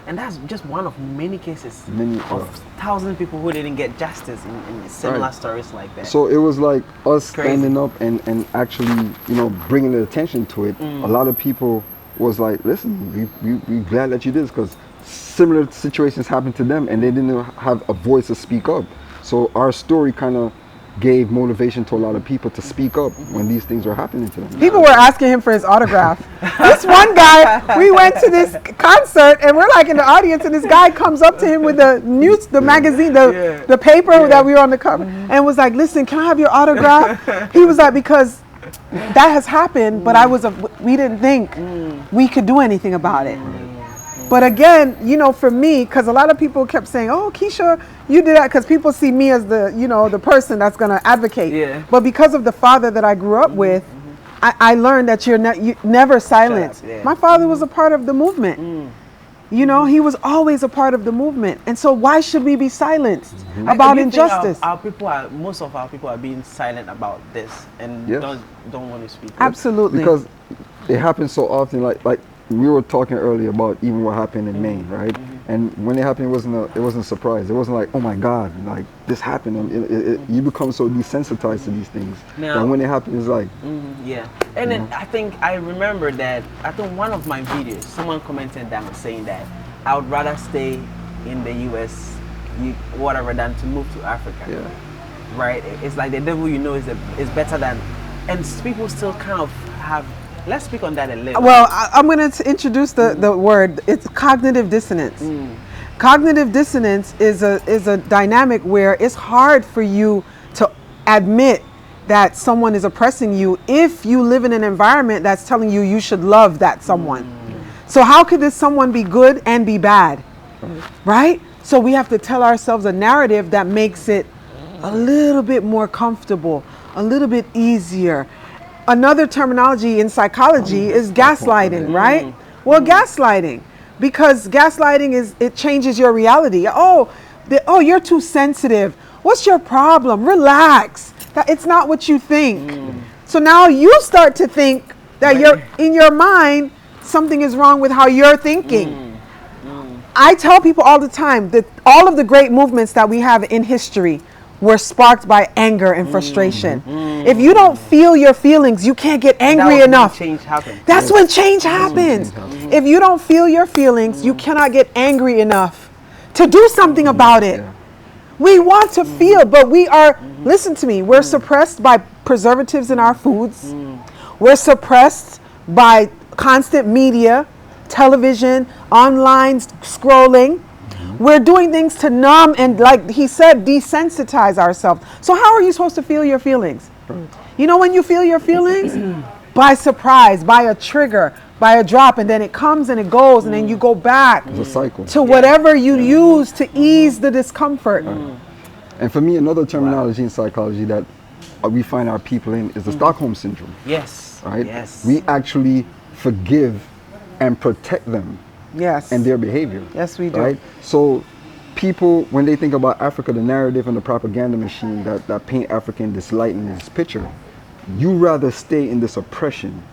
And that's just one of many cases of thousands of people who didn't get justice in similar stories like that. So it was like us standing up and actually, you know, bringing the attention to it. A lot of people was like, listen, we glad that you did this, because similar situations happened to them and they didn't have a voice to speak up. So our story kind of gave motivation to a lot of people to speak up when these things were happening to them. People were asking him for his autograph. This one guy, we went to this concert and we're like in the audience, and this guy comes up to him with the magazine, the paper that we were on the cover, and was like, listen, can I have your autograph? He was like, because that has happened, but we didn't think we could do anything about it. But again, you know, for me, because a lot of people kept saying, oh, Keisha, you did that, because people see me as the person that's going to advocate. Yeah. But because of the father that I grew up with, I learned that you're never silent. My father was a part of the movement. You know, he was always a part of the movement. And so why should we be silenced about injustice? Most of our people are being silent about this and don't want to speak. Absolutely. Because it happens so often, like we were talking earlier about even what happened in Maine, right? And when it happened, it wasn't a surprise. It wasn't like, oh my God, like this happened. And you become so desensitized to these things. Now, and when it happens, it's like, And then I remember that one of my videos, someone commented down saying that I would rather stay in the US, whatever, than to move to Africa. Yeah. Right? It's like the devil is better than, and people still kind of have. Let's speak on that a little. Well, I'm going to introduce the word. It's cognitive dissonance. Cognitive dissonance is a dynamic where it's hard for you to admit that someone is oppressing you if you live in an environment that's telling you you should love that someone. So how could this someone be good and be bad? Right? So we have to tell ourselves a narrative that makes it a little bit more comfortable, a little bit easier. Another terminology in psychology is gaslighting, right? Well, gaslighting, because gaslighting it changes your reality. Oh, you're too sensitive. What's your problem? Relax. That it's not what you think. So now you start to think that you're in your mind, something is wrong with how you're thinking. I tell people all the time that all of the great movements that we have in history were sparked by anger and frustration. If you don't feel your feelings, you can't get angry enough. Change happens. That's when change happens. If you don't feel your feelings, you cannot get angry enough to do something about it. We want to feel, but we are, listen to me, we're suppressed by preservatives in our foods. We're suppressed by constant media, television, online scrolling. We're doing things to numb and, like he said, desensitize ourselves. So how are you supposed to feel your feelings? You know when you feel your feelings? By surprise, by a trigger, by a drop, and then it comes and it goes, and then you go back It's a cycle. to whatever you use to ease the discomfort. And for me, another terminology in psychology that we find our people in is the Stockholm Syndrome. Yes. Right? Yes. We actually forgive and protect them Yes. and their behavior. Yes, we do. Right? So people, when they think about Africa, the narrative and the propaganda machine that paint Africa in this light and this picture, you rather stay in this oppression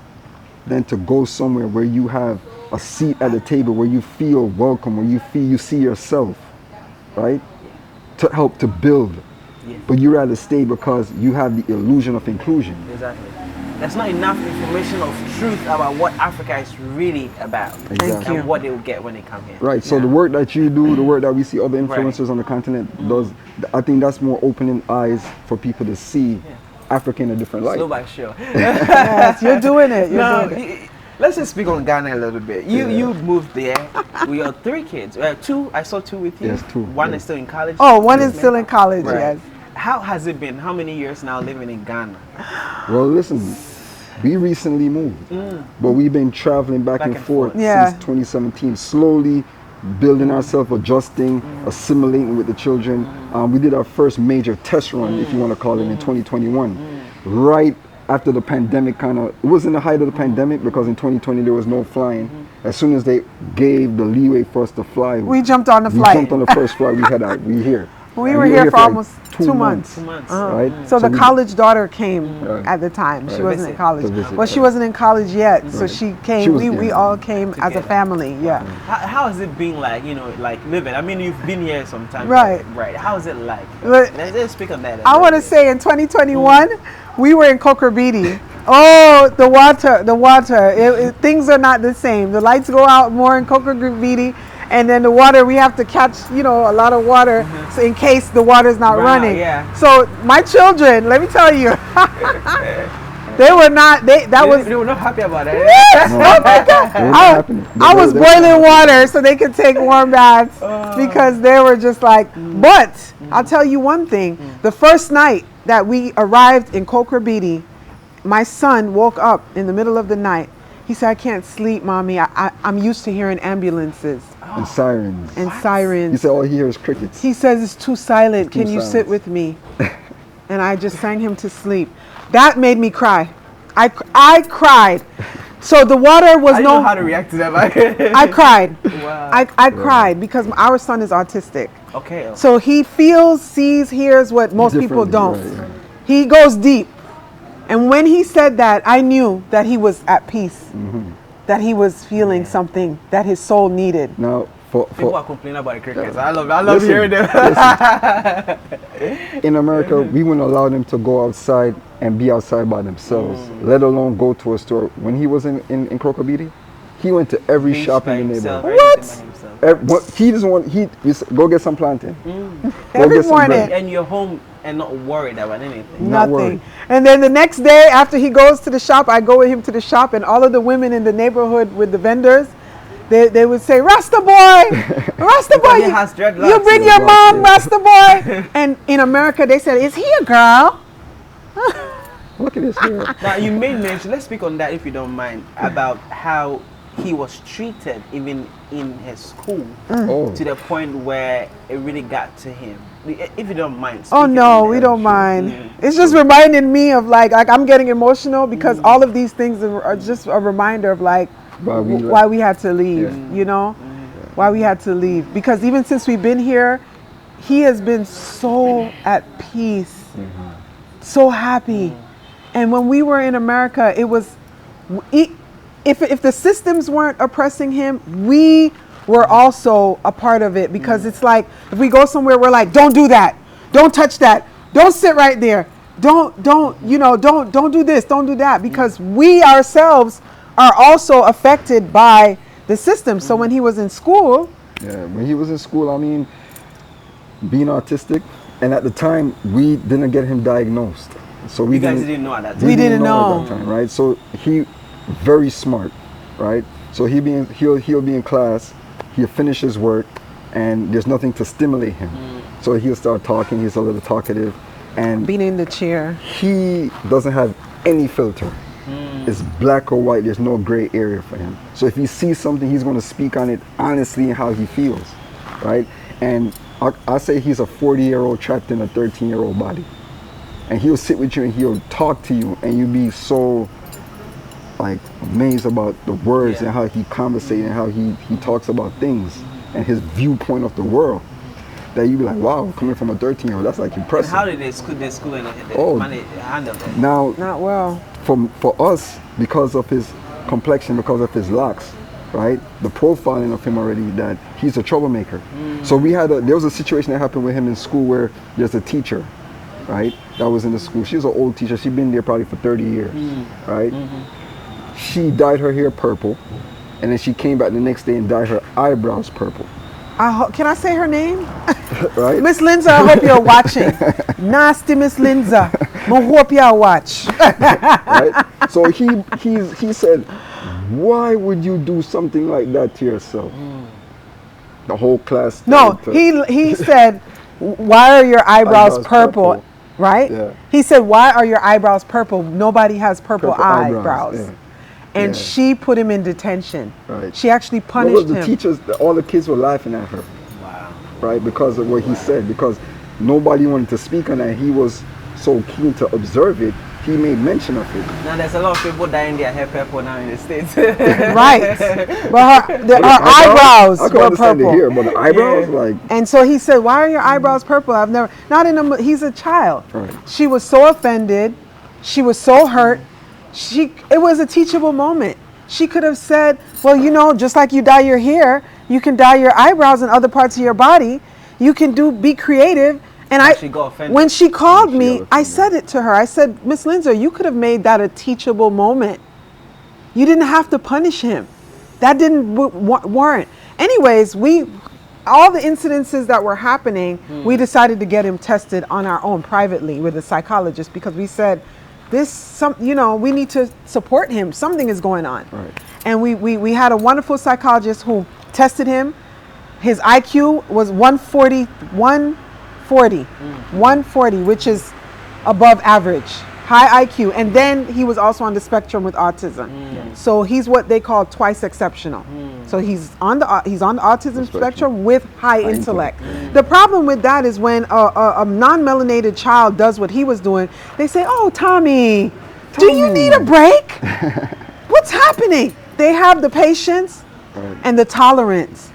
than to go somewhere where you have a seat at the table, where you feel welcome, where you feel you see yourself, right? To help to build. Yeah. But you rather stay because you have the illusion of inclusion. Exactly. There's not enough information of truth about what Africa is really about. Exactly. And what they will get when they come here. Right. So Yeah. the work that you do, the work that we see other influencers on the continent does, I think that's more opening eyes for people to see Africa in a different light. Slow but sure. Yes, you're doing it. You're Now, doing it. let's just speak on Ghana a little bit. You moved there with your 3 kids. 2, I saw 2 with you. Yes, 2, One yes. is still in college. Oh, one is still in college, Right. yes. How has it been? How many years now living in Ghana? Well, listen, we recently moved, but we've been traveling back and forth Yeah. since 2017, slowly building ourselves, adjusting, assimilating with the children. We did our first major test run, if you want to call it, in 2021, right after the pandemic it wasn't the height of the pandemic, because in 2020 there was no flying. As soon as they gave the leeway for us to fly, We jumped on the we flight. jumped on the first flight. We here. We And were here for like almost 2 months. 2 months. Right? So the we- college daughter came Right. at the time. She Right. wasn't in Visit. college. To visit, Well, she right. wasn't in college yet, so Right. she came. She was- we yeah. all came as a Together. family. Yeah. How has it been like, like living? I mean, you've been here some time. Right. Right. How is it like? But Let's speak on that. I want to say in 2021, we were in Kokrobiti. Oh, the water. Things are not the same. The lights go out more in Kokrobiti, and then the water, we have to catch, a lot of water so in case the water's not Run out, running. yeah. So my children, let me tell you, they were not, they were not happy about it. Yes! No. Oh my God! It was not happening. I was They were- boiling water so they could take warm baths because they were just like, but I'll tell you one thing. The first night that we arrived in Kokrobiti, my son woke up in the middle of the night. He said, I can't sleep, Mommy. I'm used to hearing ambulances And sirens. and sirens. He said all he hears is crickets. He says it's too silent. Too Can you silent. sit with me? And I just sang him to sleep. That made me cry. I cried. So the water was I didn't know how to react to that. I cried. Wow. I cried because our son is autistic. Okay. So he feels, sees, hears what most people Differently, don't. right, right. He goes deep. And when he said that, I knew that he was at peace. That he was feeling something that his soul needed. Now, People are complaining about the crickets. I love Listen, hearing them. in America, we wouldn't allow them to go outside and be outside by themselves, let alone go to a store. When he was in Kokrobiti, he went to every shop in the neighborhood. He doesn't want, we said, go get some plantain. Go Every get some morning. bread. And you're home and not worried about anything. Not Nothing. worried. And then the next day after he goes to the shop, I go with him to the shop, and all of the women in the neighborhood with the vendors, they would say, Rasta boy, Rasta boy, he has dreadlocks. you bring your mom, Rasta boy. And in America, they said, is he a girl? Look at this here. Now you made mention. Let's speak on that if you don't mind about how he was treated even in his school Oh, to the point where it really got to him. If you don't mind. Oh speaking no, on we that. don't mind. It's just reminding me of like I'm getting emotional because all of these things are just a reminder of like why we had to leave, why we had to leave. Because even since we've been here, he has been so at peace. so happy. And when we were in America, it was, if the systems weren't oppressing him, we were also a part of it, because it's like, if we go somewhere, we're like, don't do that, don't touch that, don't sit right there, don't do this, don't do that, because we ourselves are also affected by the system. So when he was in school, when he was in school, I mean, being autistic, and at the time we didn't get him diagnosed, so we didn't know at that time. We didn't know at that time, right? So he very smart, right? So he'll be in class, he'll finish his work, and there's nothing to stimulate him. So he'll start talking. He's a little talkative, and being in the chair, he doesn't have any filter. It's black or white. There's no gray area for him. So if he sees something, he's going to speak on it honestly and how he feels, right? And I say he's a 40-year-old trapped in a 13-year-old body, and he'll sit with you and he'll talk to you, and you'll be so like amazed about the words and how he conversates and how he talks about things and his viewpoint of the world, that you be like, wow, coming from a 13-year-old, that's like impressive. And how did they school and handle that? Now, not well. For us, because of his complexion, because of his locks, right, the profiling of him already, that he's a troublemaker. So there was a situation that happened with him in school where there's a teacher, right, that was in the school. She was an old teacher. She'd been there probably for 30 years, right? She dyed her hair purple, and then she came back the next day and dyed her eyebrows purple. Can I say her name? Right? Miss Linza, I hope you're watching. Nasty Miss Linza. I hope you watch. Right? So he said, why would you do something like that to yourself? The whole class. No, he said, why are your eyebrows purple? Right? Yeah. He said, why are your eyebrows purple? Nobody has purple eyebrows. Yeah. And she put him in detention. Right. She actually punished him. The teachers, all the kids were laughing at her. Wow. Right? Because of what he said. Because nobody wanted to speak on that. He was so keen to observe it. He made mention of it. Now there's a lot of people dyeing their hair purple now in the States. Right. But her eyebrows I can were understand purple. it here, but the eyebrows, like... And so he said, why are your eyebrows purple? He's a child. Right. She was so offended. She was so hurt. It was a teachable moment. She could have said, well, just like you dye your hair, you can dye your eyebrows and other parts of your body. You can be creative. And she got offended. When she called me, I said it to her. I said, Miss Lindsay, you could have made that a teachable moment. You didn't have to punish him. That didn't warrant. Anyways, all the incidences that were happening, we decided to get him tested on our own privately with a psychologist, because we said, we need to support him. Something is going on. Right. And we had a wonderful psychologist who tested him. His IQ was 140, which is above average, high IQ. And then he was also on the spectrum with autism. So he's what they call twice exceptional. So he's on the autism spectrum with high intellect. The problem with that is when a non-melanated child does what he was doing, they say, oh, Tommy, do you need a break? What's happening? They have the patience and the tolerance.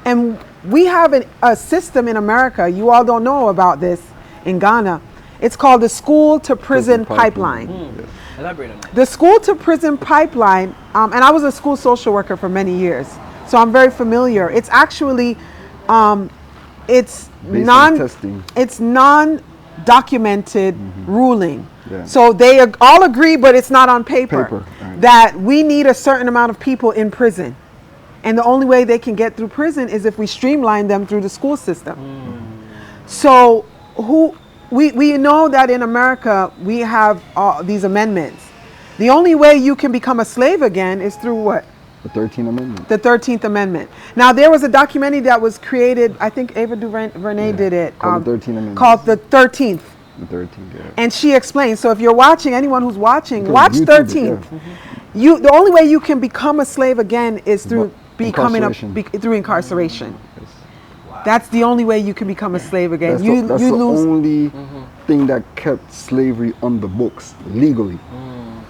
And we have a system in America, you all don't know about this, in Ghana. It's called the school to prison pipeline. Yes. Elaborate on that. The school to prison pipeline, and I was a school social worker for many years, so I'm very familiar. It's actually, it's non-documented ruling. Yeah. So they all agree, but it's not on paper. Right. That we need a certain amount of people in prison. And the only way they can get through prison is if we streamline them through the school system. So we know that in America we have these amendments. The only way you can become a slave again is through what? The 13th Amendment. The 13th Amendment. Now there was a documentary that was created, I think Ava DuVernay did it. Called the 13th Amendment. Called the 13th. The 13th, yeah. And she explains, so if you're watching, anyone who's watching, watch YouTube 13th. it, The only way you can become a slave again is through Incarceration. through incarceration. Yes. That's the only way you can become a slave again. That's You the lose only thing that kept slavery on the books legally.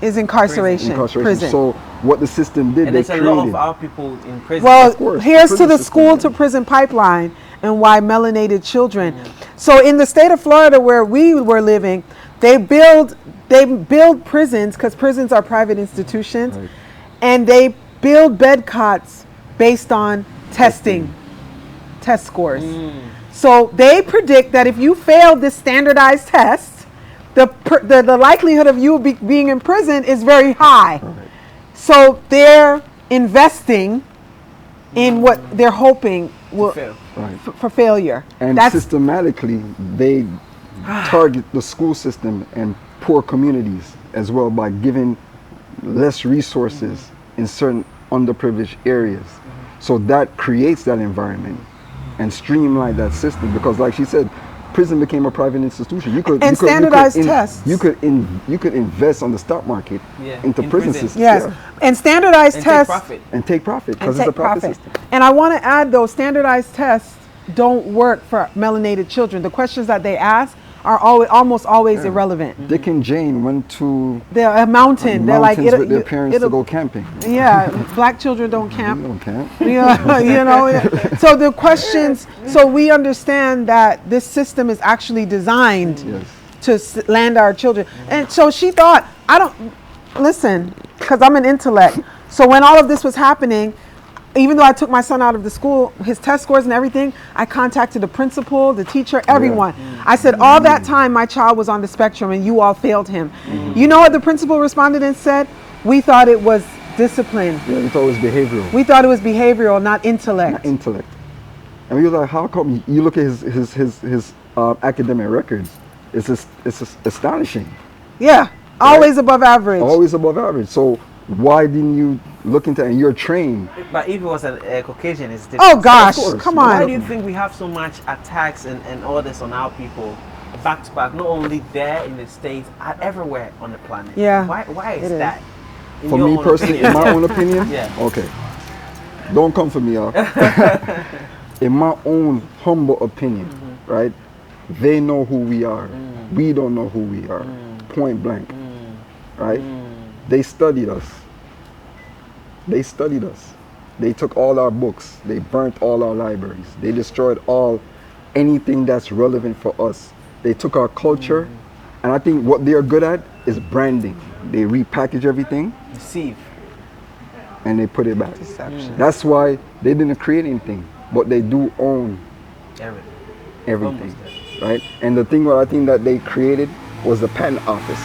is incarceration. Prison. So what the system did, And they there's a lot created. of our people in prison. Well, Of course, here's the to the prison school system, to prison pipeline and why melanated children. So in the state of Florida where we were living, They build prisons, because prisons are private institutions, Right. and they build bed cots based on testing, test scores. So they predict that if you fail this standardized test, the likelihood of you being in prison is very high. Right. So they're investing in what they're hoping will fail. Right. for failure. And systematically, they target the school system and poor communities as well by giving less resources in certain underprivileged areas. So that creates that environment and streamline that system, because like she said, prison became a private institution. Standardized tests. You could invest on the stock market into in prison prison. systems. Yes, Yeah. and standardized And tests. take profit. And take profit because and it's a take profit profit. system. And I want to add, though, standardized tests don't work for melanated children. The questions that they ask are almost always irrelevant. Dick and Jane went to They're a mountain. They're like mountains with their parents to go camping. Yeah, black children don't camp. They don't camp. Yeah, you know. So the questions. So we understand that this system is actually designed Yes. to land our children. And so she thought, I don't listen, because I'm an intellect. So when all of this was happening, even though I took my son out of the school, his test scores and everything, I contacted the principal, the teacher, everyone. I said, all that time my child was on the spectrum and you all failed him. You know what the principal responded and said? We thought it was discipline. Yeah, we thought it was behavioral. We thought it was behavioral, not intellect. Not intellect. And we were like, how come? You look at his academic records, it's astonishing. Yeah, always above average. Always above average. So why didn't you look into it? And you're trained. But if it was a Caucasian, it's different. Oh gosh, course. come Why do on. you think we have so much attacks and all this on our people back to back, not only there in the States, everywhere on the planet? Yeah, Why is it is. that? In For your me own personally, opinion? in my own opinion, Yeah. okay. Don't come for me, y'all. In my own humble opinion, right? They know who we are. We don't know who we are. Point blank. Right? They studied us. They studied us. They took all our books. They burnt all our libraries. They destroyed anything that's relevant for us. They took our culture, and I think what they are good at is branding. They repackage everything Deceive. and they put it back. Deception. That's why they didn't create anything, but they do own Everything. everything, Almost right? And the thing what I think that they created was the patent office.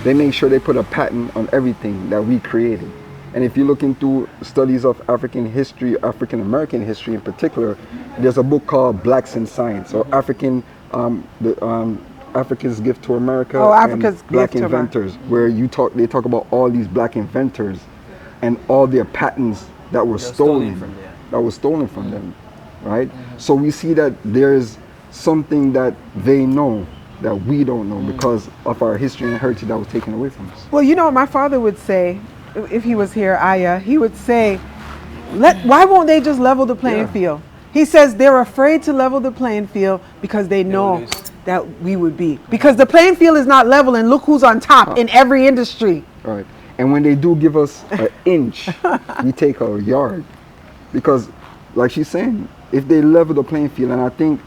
They made sure they put a patent on everything that we created. And if you look into studies of African history, African American history in particular, there's a book called Blacks in Science, or Africa's Gift to America, Oh, Africa's and Black Gift to America. Inventors, where they talk about all these black inventors and all their patents that were stolen from them. that was stolen from them, right? So we see that there's something that they know that we don't know because of our history and heritage that was taken away from us. Well, you know what my father would say, if he was here, Aya, he would say, why won't they just level the playing Yeah. field? He says they're afraid to level the playing field because they know lose. that we would be. Because the playing field is not level, and look who's on top in every industry. Right. And when they do give us an inch, we take a yard. Because, like she's saying, if they level the playing field, and I think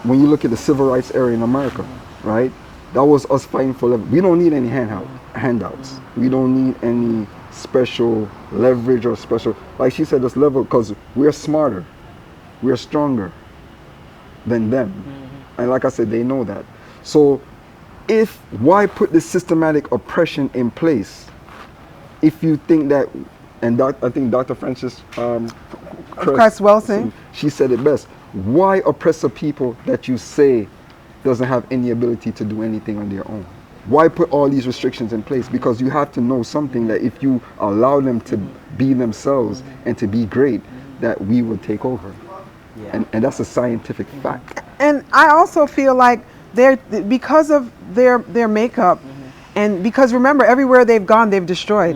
when you look at the civil rights era in America, right, that was us fighting for level. We don't need any handouts. We don't need any special leverage or special, like she said, this level, because we're smarter, we're stronger than them. And like I said, they know that. So why put this systematic oppression in place if you think that, and I think Dr. Frances Cress Wilson, she said it best. Why oppress a people that you say doesn't have any ability to do anything on their own? Why put all these restrictions in place? Because you have to know something, that if you allow them to be themselves and to be great, that we will take over. Yeah. And that's a scientific fact. and I also feel like they're, because of their makeup, and because remember, everywhere they've gone, they've destroyed.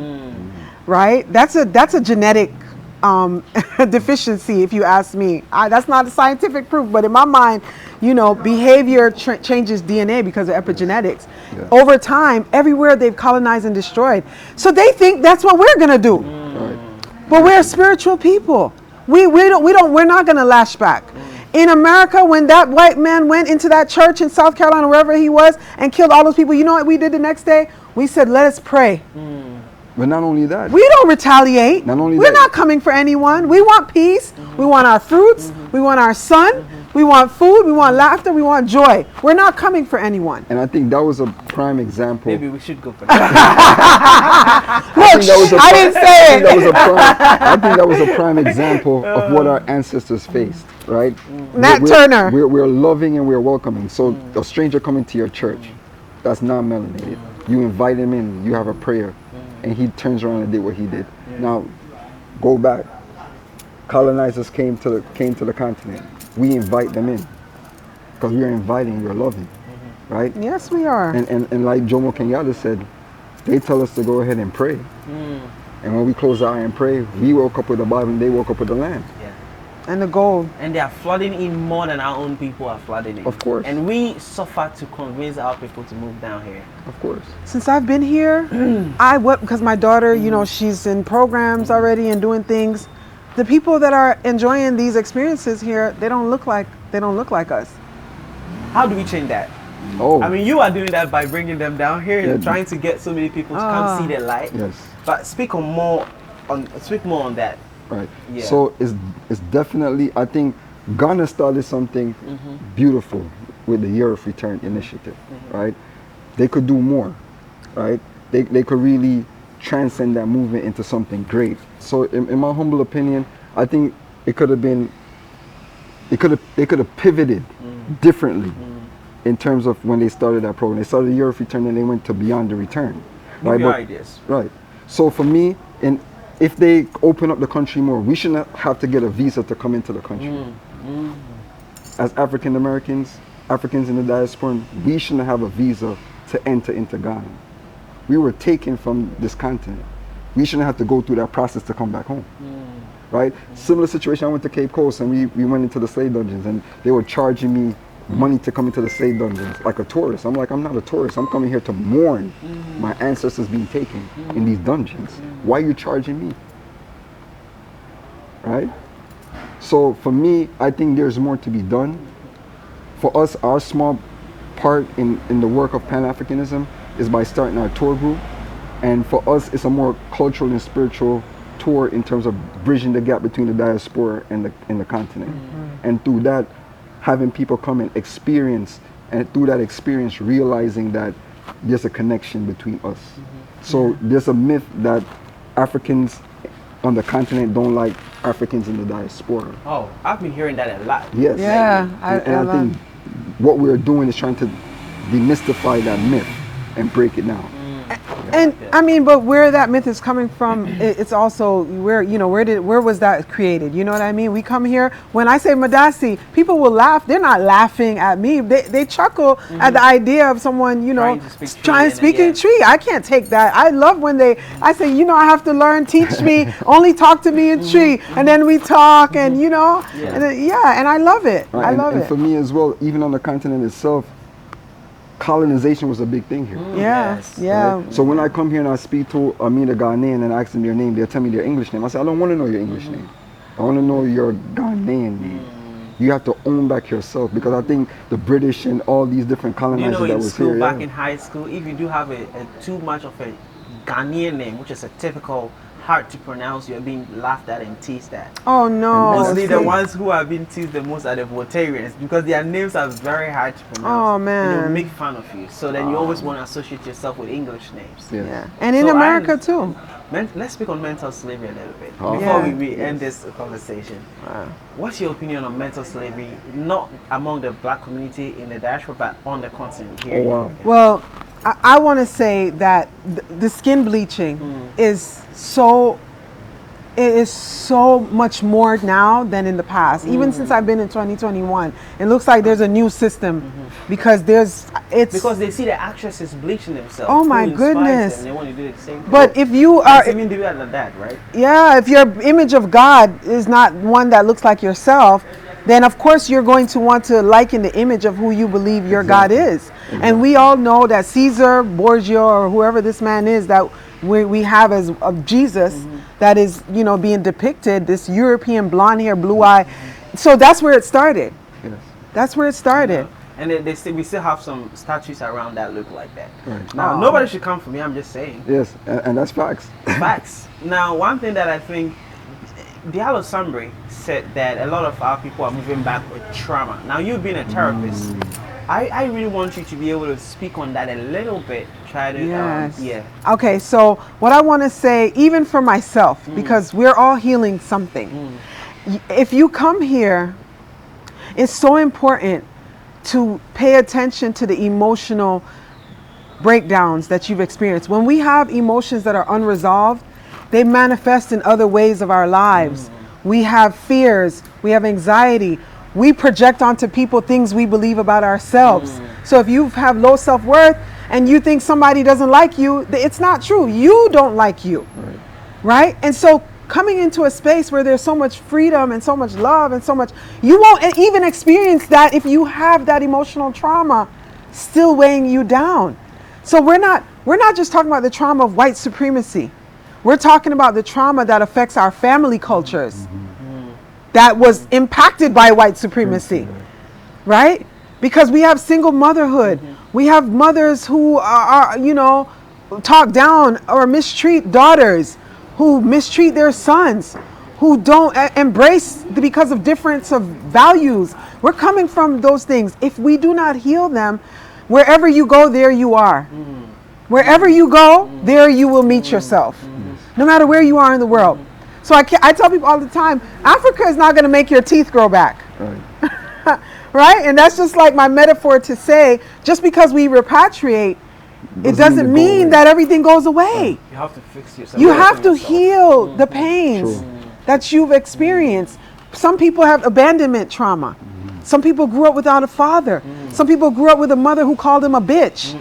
Right? That's a genetic deficiency, if you ask me. That's not a scientific proof, but in my mind, you know, behavior changes DNA because of epigenetics. Yeah. Over time, everywhere they've colonized and destroyed. So they think that's what we're gonna do. Right. But we're spiritual people. We're not gonna lash back. In America, when that white man went into that church in South Carolina, wherever he was, and killed all those people, you know what we did the next day? We said, let us pray. But not only that. We don't retaliate. Not only We're that. not coming for anyone. We want peace. We want our fruits. We want our son. We want food. We want laughter. We want joy. We're not coming for anyone. And I think that was a prime example. Maybe we should go for that. Look, I didn't say it. I think that was a prime example of what our ancestors faced, right? Nat Turner. We're loving and we're welcoming. So a stranger coming to your church, that's non-melanated. You invite him in, you have a prayer, and he turns around and did what he did. Now, go back. Colonizers came to the continent. We invite them in because we are inviting, we're loving, right? Yes, we are. And like Jomo Kenyatta said, they tell us to go ahead and pray. And when we close our eye and pray, we woke up with the Bible and they woke up with the land. Yeah. And the gold. And they are flooding in more than our own people are flooding in. Of course. And we suffer to convince our people to move down here. Of course. Since I've been here, because my daughter, you know, she's in programs already and doing things. The people that are enjoying these experiences here, they don't look like us. How do we change that? Oh. I mean, you are doing that by bringing them down here and trying to get so many people to come see the light. Yes. But speak more on that. Right. Yeah. So it's definitely, I think Ghana started something beautiful with the Year of Return initiative, right? They could do more, right? They could really transcend that movement into something great. So in my humble opinion, I think it could have been, they could have pivoted differently in terms of when they started that program. They started the Year of Return and they went to Beyond the Return. Right? Your ideas. Right. So for me, if they open up the country more, we shouldn't have to get a visa to come into the country. As African Americans, Africans in the diaspora, we shouldn't have a visa to enter into Ghana. We were taken from this continent. We shouldn't have to go through that process to come back home. Right? Similar situation, I went to Cape Coast and we went into the slave dungeons and they were charging me money to come into the slave dungeons like a tourist. I'm like, I'm not a tourist. I'm coming here to mourn my ancestors being taken in these dungeons. Why are you charging me? Right? So for me, I think there's more to be done. For us, our small part in the work of Pan-Africanism is by starting our tour group. And for us, it's a more cultural and spiritual tour in terms of bridging the gap between the diaspora and the continent. And through that, having people come and experience, and through that experience, realizing that there's a connection between us. So there's a myth that Africans on the continent don't like Africans in the diaspora. Oh, I've been hearing that a lot. Yes. Yeah. And I think what we're doing is trying to demystify that myth and break it down. And I mean, but where that myth is coming from, it's also where was that created? You know what I mean? We come here, when I say Madasi, people will laugh. They're not laughing at me. They chuckle at the idea of someone, trying to speak in tree. I can't take that. I love when I say, I have to learn, teach me, only talk to me in tree. And then we talk and, and I love it. Right, I love it. And for me as well, even on the continent itself, colonization was a big thing here. Yeah. Right? So when I come here and I speak to a Ghanaian and I ask them their name, they'll tell me their English name. I say, I don't want to know your English name. I want to know your Ghanaian name. You have to own back yourself, because I think the British and all these different colonizers that was here. Back in high school, if you do have a too much of a Ghanaian name, which is a typical hard to pronounce, you're being laughed at and teased at. Oh no. And mostly the ones who have been teased the most are the Voltarians, because their names are very hard to pronounce. Oh man. And they'll make fun of you. So then you always want to associate yourself with English names. Yeah. And in America too. Let's speak on mental slavery a little bit Oh. before we end this conversation. What's your opinion on mental slavery, not among the black community in the diaspora, but on the continent here? Oh, wow. Well, I want to say that the skin bleaching is so much more now than in the past. Even since I've been in 2021, it looks like there's a new system because because they see the actresses bleaching themselves. Oh my Who inspires goodness. them, they want to do the same thing. But if you are, even do that like that, right? yeah, if your image of God is not one that looks like yourself, then of course you're going to want to liken the image of who you believe your God is. And we all know that Caesar Borgia, or whoever this man is that we have as of Jesus, that is being depicted, this European blonde hair, blue eye, So that's where it started. Yes. That's where it started. And we still have some statues around that look like that. Right. Now, nobody should come for me, I'm just saying. Yes, and that's facts. Facts. Now, one thing that I think, Diallo Sambre said that a lot of our people are moving back with trauma. Now, you've been a therapist. I really want you to be able to speak on that a little bit. Try to, Yes. Okay, so what I want to say, even for myself, because we're all healing something. If you come here, it's so important to pay attention to the emotional breakdowns that you've experienced. When we have emotions that are unresolved, they manifest in other ways of our lives. We have fears, we have anxiety, we project onto people things we believe about ourselves. So if you have low self-worth and you think somebody doesn't like you, it's not true. You don't like you, right? And so coming into a space where there's so much freedom and so much love and so much, you won't even experience that if you have that emotional trauma still weighing you down. So we're not just talking about the trauma of white supremacy. We're talking about the trauma that affects our family cultures that was impacted by white supremacy, right? Because we have single motherhood. We have mothers who are, talk down or mistreat daughters, who mistreat their sons, who don't embrace because of difference of values. We're coming from those things. If we do not heal them, wherever you go, there you are. Wherever you go, there you will meet yourself, no matter where you are in the world. So I tell people all the time, Africa is not going to make your teeth grow back. Right? And that's just like my metaphor to say, just because we repatriate, it doesn't mean that everything goes away. You have to fix yourself. You have to heal the pains that you've experienced. Some people have abandonment trauma. Some people grew up without a father. Some people grew up with a mother who called them a bitch.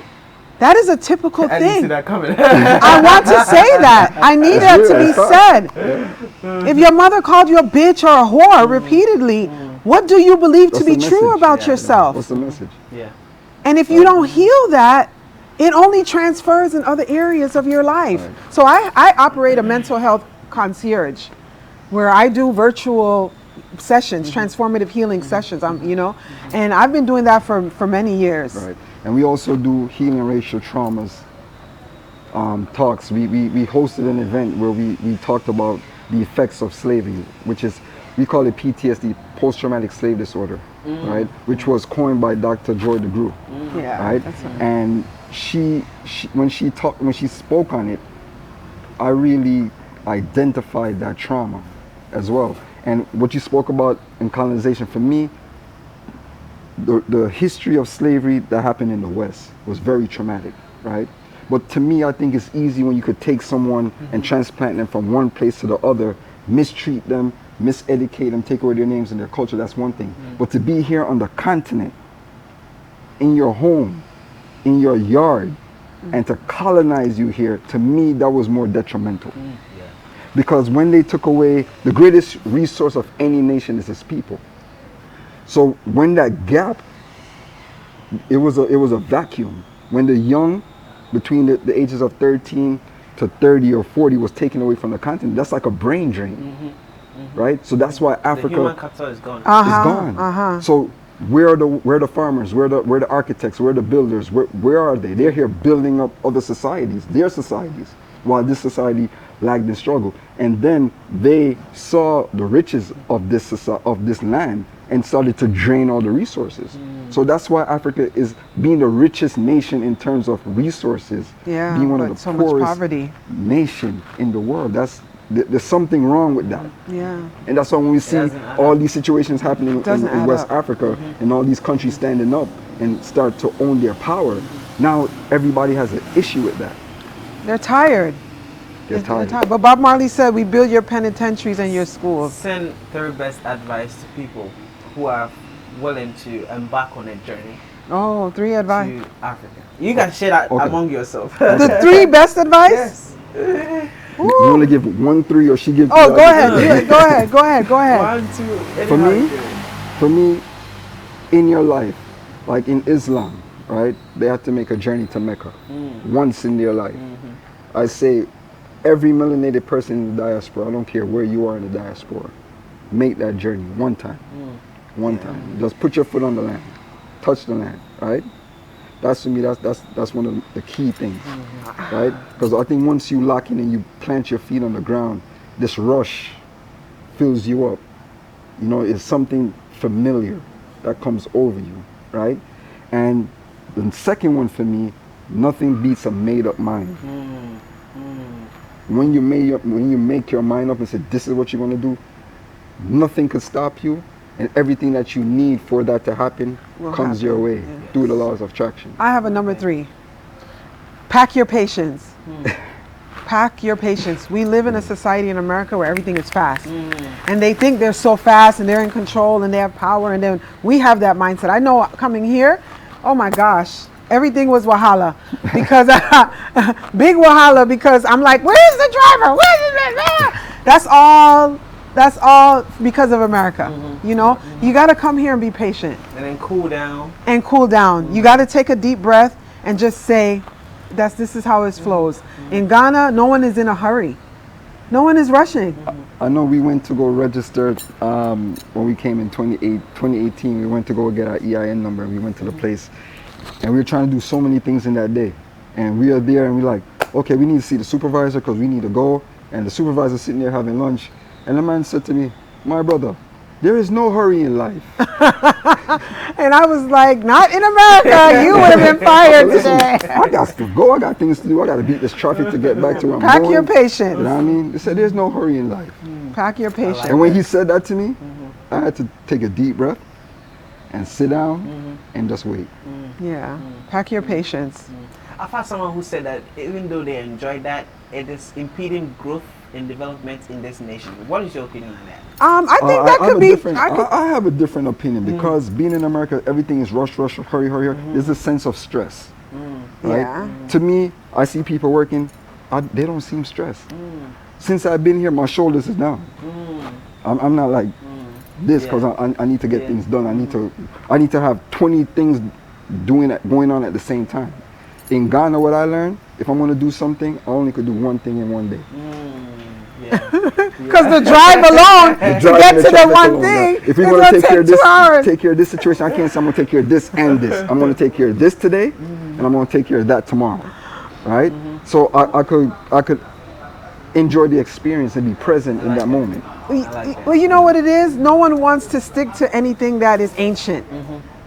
That is a typical I didn't see thing. that coming. I want to say that. I need that to be said. If your mother called you a bitch or a whore repeatedly, what do you believe to be true about yourself? What's the message? Yeah. And if you don't heal that, it only transfers in other areas of your life. Right. So I operate a mental health concierge where I do virtual sessions, transformative healing sessions, and I've been doing that for many years. Right. And we also do healing racial traumas talks. We hosted an event where we talked about the effects of slavery, which is, we call it PTSD, post-traumatic slave disorder, right? Which was coined by Dr. Joy DeGruy, right? That's right. And when she spoke on it, I really identified that trauma as well. And what you spoke about in colonization, for me, the history of slavery that happened in the West was very traumatic, right? But to me, I think it's easy when you could take someone and transplant them from one place to the other, mistreat them, miseducate them, take away their names and their culture, that's one thing. But to be here on the continent, in your home, in your yard, and to colonize you here, to me, that was more detrimental. Because when they took away, the greatest resource of any nation is its people. So when that gap, it was a vacuum. When the young, between the ages of 13 to 30 or 40 was taken away from the continent, that's like a brain drain, right? So that's why Africa The human capital is gone. is gone. So where are the farmers? Where are the architects? Where are the builders? Where are they? They're here building up other societies, their societies, while this society lagged in struggle. And then they saw the riches of this land and started to drain all the resources. So that's why Africa is being the richest nation in terms of resources, being one of the so much poorest poverty nation in the world. There's something wrong with that. And that's why when we see all these situations happening in West Africa and all these countries standing up and start to own their power, now everybody has an issue with that. They're tired. They're tired. But Bob Marley said, we build your penitentiaries and your schools. Send their best advice to people who are willing to embark on a journey Oh, 3 advice. to Africa. You can share that among yourself. The 3 best advice? Yes. You want to give 1, 3, or she gives? Oh, go ahead. Go ahead. 1, 2. For me, in your life, like in Islam, right? They have to make a journey to Mecca once in their life. I say, every melanated person in the diaspora, I don't care where you are in the diaspora, make that journey one time. One time. Just put your foot on the land. Touch the land, right? That's to me, that's one of the key things, right? Because I think once you lock in and you plant your feet on the ground, this rush fills you up. You know, it's something familiar that comes over you, right? And the second one for me, nothing beats a made-up mind. When you make your mind up and say, this is what you're going to do, nothing could stop you, and everything that you need for that to happen comes your way through the laws of attraction. I have a number 3. Pack your patience. Pack your patience. We live in a society in America where everything is fast. And they think they're so fast and they're in control and they have power. And then we have that mindset. I know coming here, oh my gosh, everything was Wahala. Because, big Wahala, because I'm like, where's the driver? Where's the That's all because of America. You know, you got to come here and be patient. And then cool down. And cool down. You got to take a deep breath and just say, this is how it flows. In Ghana, no one is in a hurry. No one is rushing. I know we went to go register when we came in 2018. We went to go get our EIN number. We went to the place and we were trying to do so many things in that day. And we are there and we're like, okay, we need to see the supervisor because we need to go. And the supervisor's sitting there having lunch. And the man said to me, my brother, there is no hurry in life. And I was like, not in America. You would have been fired today. I got to go. I got things to do. I got to beat this traffic to get back to where I'm going. Pack your patience. You know what I mean? They said there's no hurry in life. Pack your patience. And when he said that to me, I had to take a deep breath and sit down and just wait. Yeah. Pack your patience. I've had someone who said that even though they enjoyed that, it is impeding growth and development in this nation. What is your opinion on that? I think that could be. I have a different opinion because being in America, everything is rush, hurry. There's a sense of stress. Right? Yeah. To me, I see people working, they don't seem stressed. Since I've been here, my shoulders is down. I'm not like this because I need to get things done. I need to have 20 things going on at the same time. In Ghana, what I learned, if I'm going to do something, I only could do one thing in one day. Because the drive alone to get to the one thing, if we're going to take care of this situation, I can't say I'm going to take care of this and this. I'm going to take care of this today, and I'm going to take care of that tomorrow, right? So I could enjoy the experience and be present in that moment. Well, you know what it is? No one wants to stick to anything that is ancient.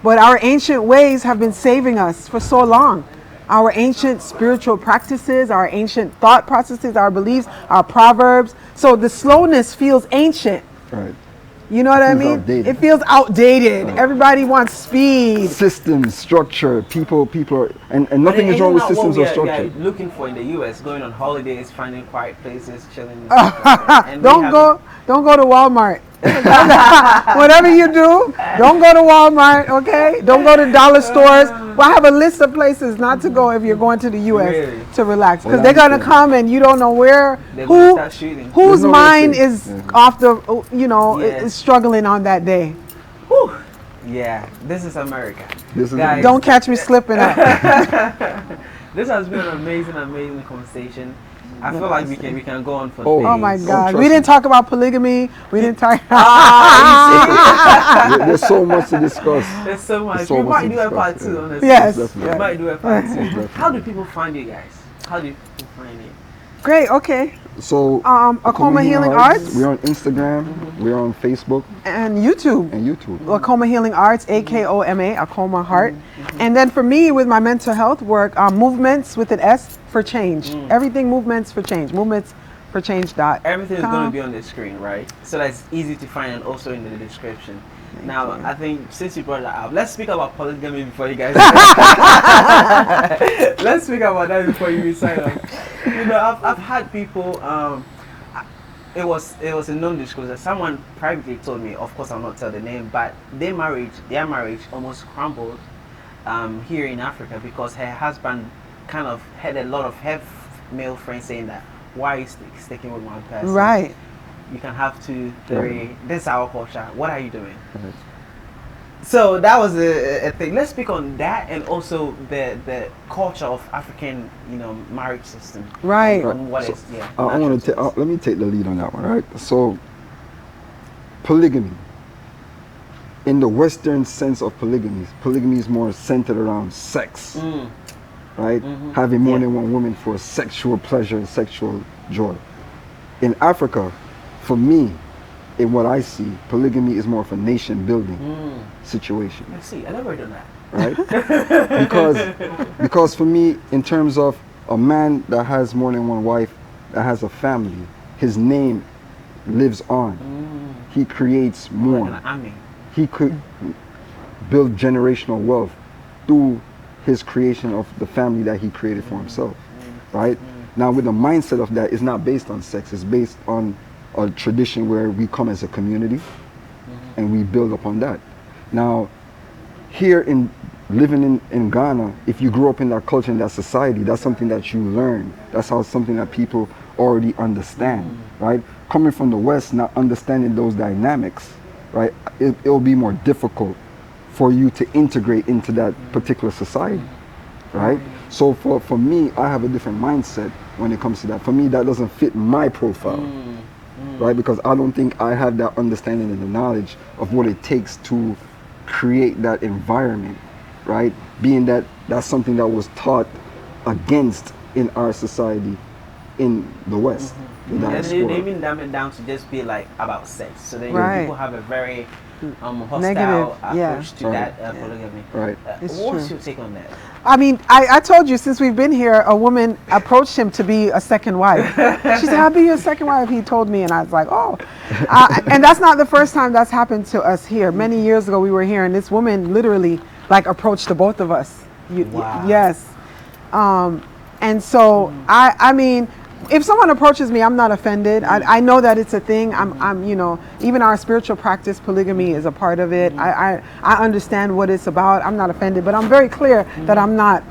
But our ancient ways have been saving us for so long. Our ancient spiritual practices, our ancient thought processes, our beliefs, our proverbs. So the slowness feels ancient. Right. You know what I mean? Outdated. It feels outdated. Right. Everybody wants speed. Systems, structure, people are, and nothing is wrong with systems or structure. We are looking for in the US, going on holidays, finding quiet places, chilling. Don't go to Walmart. Whatever you do, don't go to Walmart, okay? Don't go to dollar stores. Well, I have a list of places not to go if you're going to the U.S. to relax. Because they're going to come and you don't know whose mind is off the, is struggling on that day. Whew. Yeah, this is America. Guys, don't catch me slipping up. This has been an amazing conversation. I feel like we can go on for days. Oh my God! We didn't talk about polygamy. We didn't talk. There's so much to discuss. There's so much. We might do a part 2 on this. Yes. We might do a part 2. How do people find you guys? How do people find you? Great. Okay. So Akoma Healing Arts. We're on Instagram. We're on Facebook and YouTube. Akoma Healing Arts, AKOMA, Akoma Heart. And then for me, with my mental health work, movements with an S for change. Everything movements for change. Movements for change. Everything is going to be on the screen, right? So that's easy to find and also in the description. Now, I think since you brought that up, let's speak about polygamy before you guys. Let's speak about that before you sign off. You know, I've had people. It was a non-disclosure. Someone privately told me. Of course, I'll not tell the name, but their marriage almost crumbled here in Africa because her husband kind of had a lot of male friends saying that why are you sticking with one person? Right. You can have 2, 3. This is our culture. What are you doing? So that was a thing. Let's speak on that and also the culture of African, marriage system. Right. What is let me take the lead on that one. Right. So polygamy. In the Western sense of polygamy is more centered around sex, right? Having more than one woman for sexual pleasure and sexual joy. In Africa, for me, in what I see, polygamy is more of a nation building situation. I see. I never done that. Right? because for me, in terms of a man that has more than one wife, that has a family, his name lives on. He creates more. Like an army. He could build generational wealth through his creation of the family that he created for himself, right? Now, with the mindset of that, it's not based on sex. It's based on a tradition where we come as a community and we build upon that. Now, here living in Ghana, if you grew up in that culture and that society, that's something that you learn. That's how something that people already understand, right? Coming from the West, not understanding those dynamics, right? It'll be more difficult for you to integrate into that particular society, right? So for me, I have a different mindset when it comes to that. For me, that doesn't fit my profile, right? Because I don't think I have that understanding and the knowledge of what it takes to create that environment, right? Being that that's something that was taught against in our society in the West. And they even dumb it down to just be like about sex. So then people have a very hostile negative approach to that polygamy. Right. What's your take on that? I mean, I told you since we've been here, a woman approached him to be a second wife. She said, "I'll be your second wife." He told me, and I was like, "Oh," and that's not the first time that's happened to us here. Many years ago, we were here, and this woman literally like approached the both of us. Wow. Yes, and so I mean, if someone approaches me, I'm not offended. I know that it's a thing. I'm you know, even our spiritual practice, polygamy is a part of it. I understand what it's about. I'm not offended, but I'm very clear that I'm not,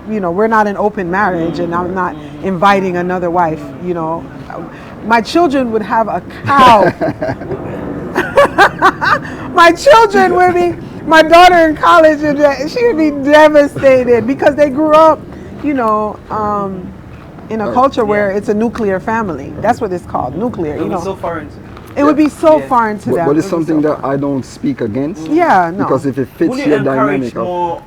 you know, we're not an open marriage, and I'm not inviting another wife, you know. My children would have a cow. My children would be, my daughter in college, she would be devastated because they grew up, you know, in a culture where it's a nuclear family. That's what it's called, nuclear. It you know, so foreign. it would be so foreign to them. But it's something that I don't speak against. Yeah, no. Because if it fits Would you your encourage dynamic more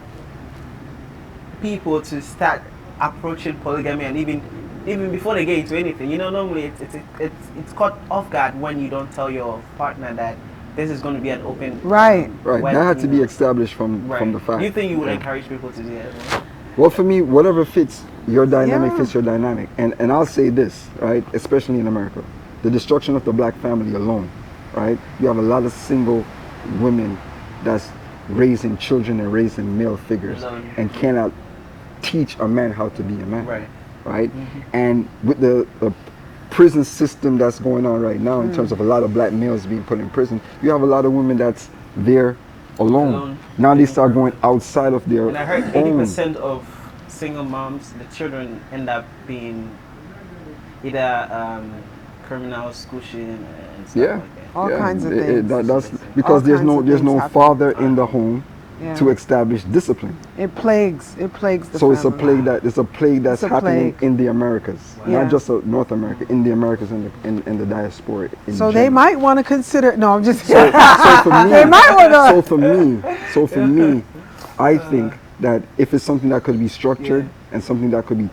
people to start approaching polygamy, and even before they get into anything? You know, normally it's caught off guard when you don't tell your partner that this is going to be an open Right. Right. wed- That had to you be know. established from Right. the fact. Do you think you would encourage people to do that? Well, for me, whatever fits your dynamic Yeah. fits your dynamic. And I'll say this, right, especially in America, the destruction of the black family alone, right? You have a lot of single women that's raising children and raising male figures Alone. and cannot teach a man how to be a man, Right. right? And with the prison system that's going on right now in terms of a lot of black males being put in prison, you have a lot of women that's there alone. Now they start going outside of their And I heard own. 80% of single moms, the children end up being either criminals, school shooting, and stuff Yeah. like that. All kinds of things. That's because All there's kinds no of there's things no happen. father in the home Yeah. to establish discipline. It plagues the So it's a family. plague that's It's a happening plague. in the Americas, Yeah. not just North America, in the Americas and in the diaspora. In So they general. might want to consider. No, I'm just So kidding. for me, They might wanna- so for me, I think that if it's something that could be structured and something that could be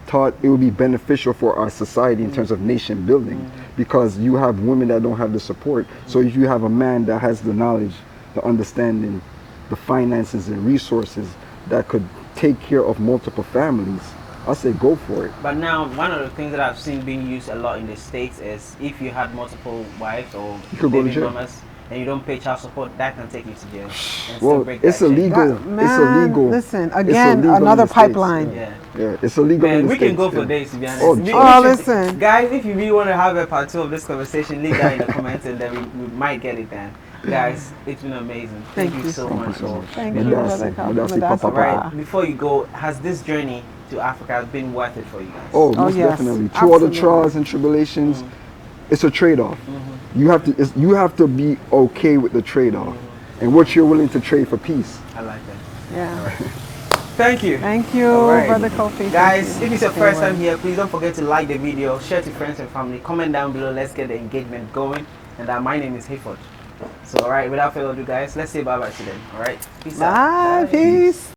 taught, it would be beneficial for our society in terms of nation building, because you have women that don't have the support. So if you have a man that has the knowledge, the understanding, the finances and resources that could take care of multiple families, I say go for it. But now, one of the things that I've seen being used a lot in the States is if you had multiple wives or You could go to baby jail. mamas and you don't pay child support, that can take you to jail. And still Well, break it's that chain. illegal. That- It's man, illegal. listen, It's again, illegal in another the States. pipeline. Yeah. Yeah, it's illegal. in Man, the we can States, go for yeah. days, to be honest. Oh, We Oh, should- listen. Guys, if you really want to have a part 2 of this conversation, leave that in the comments and then we might get it done. Guys, it's been amazing. Thank you so Thank you much. so much. Thank you, Madasi, Brother Kal- Madasi, Madasi. Papa. Right, before you go, has this journey to Africa been worth it for you guys? Oh, Oh, most yes, definitely. Through all the absolutely. trials and tribulations, it's a trade-off. You have to be okay with the trade-off, and what you're willing to trade for peace. I like that. Yeah. Thank you. Thank you, All right. Brother Kofi. Guys, Thank you. if it's your Okay, first well. time here, please don't forget to like the video, share to friends and family, comment down below, let's get the engagement going. and that my name is Hayford. So, all right, without further ado, guys, let's say bye-bye to them. All right, peace out. Bye. Peace.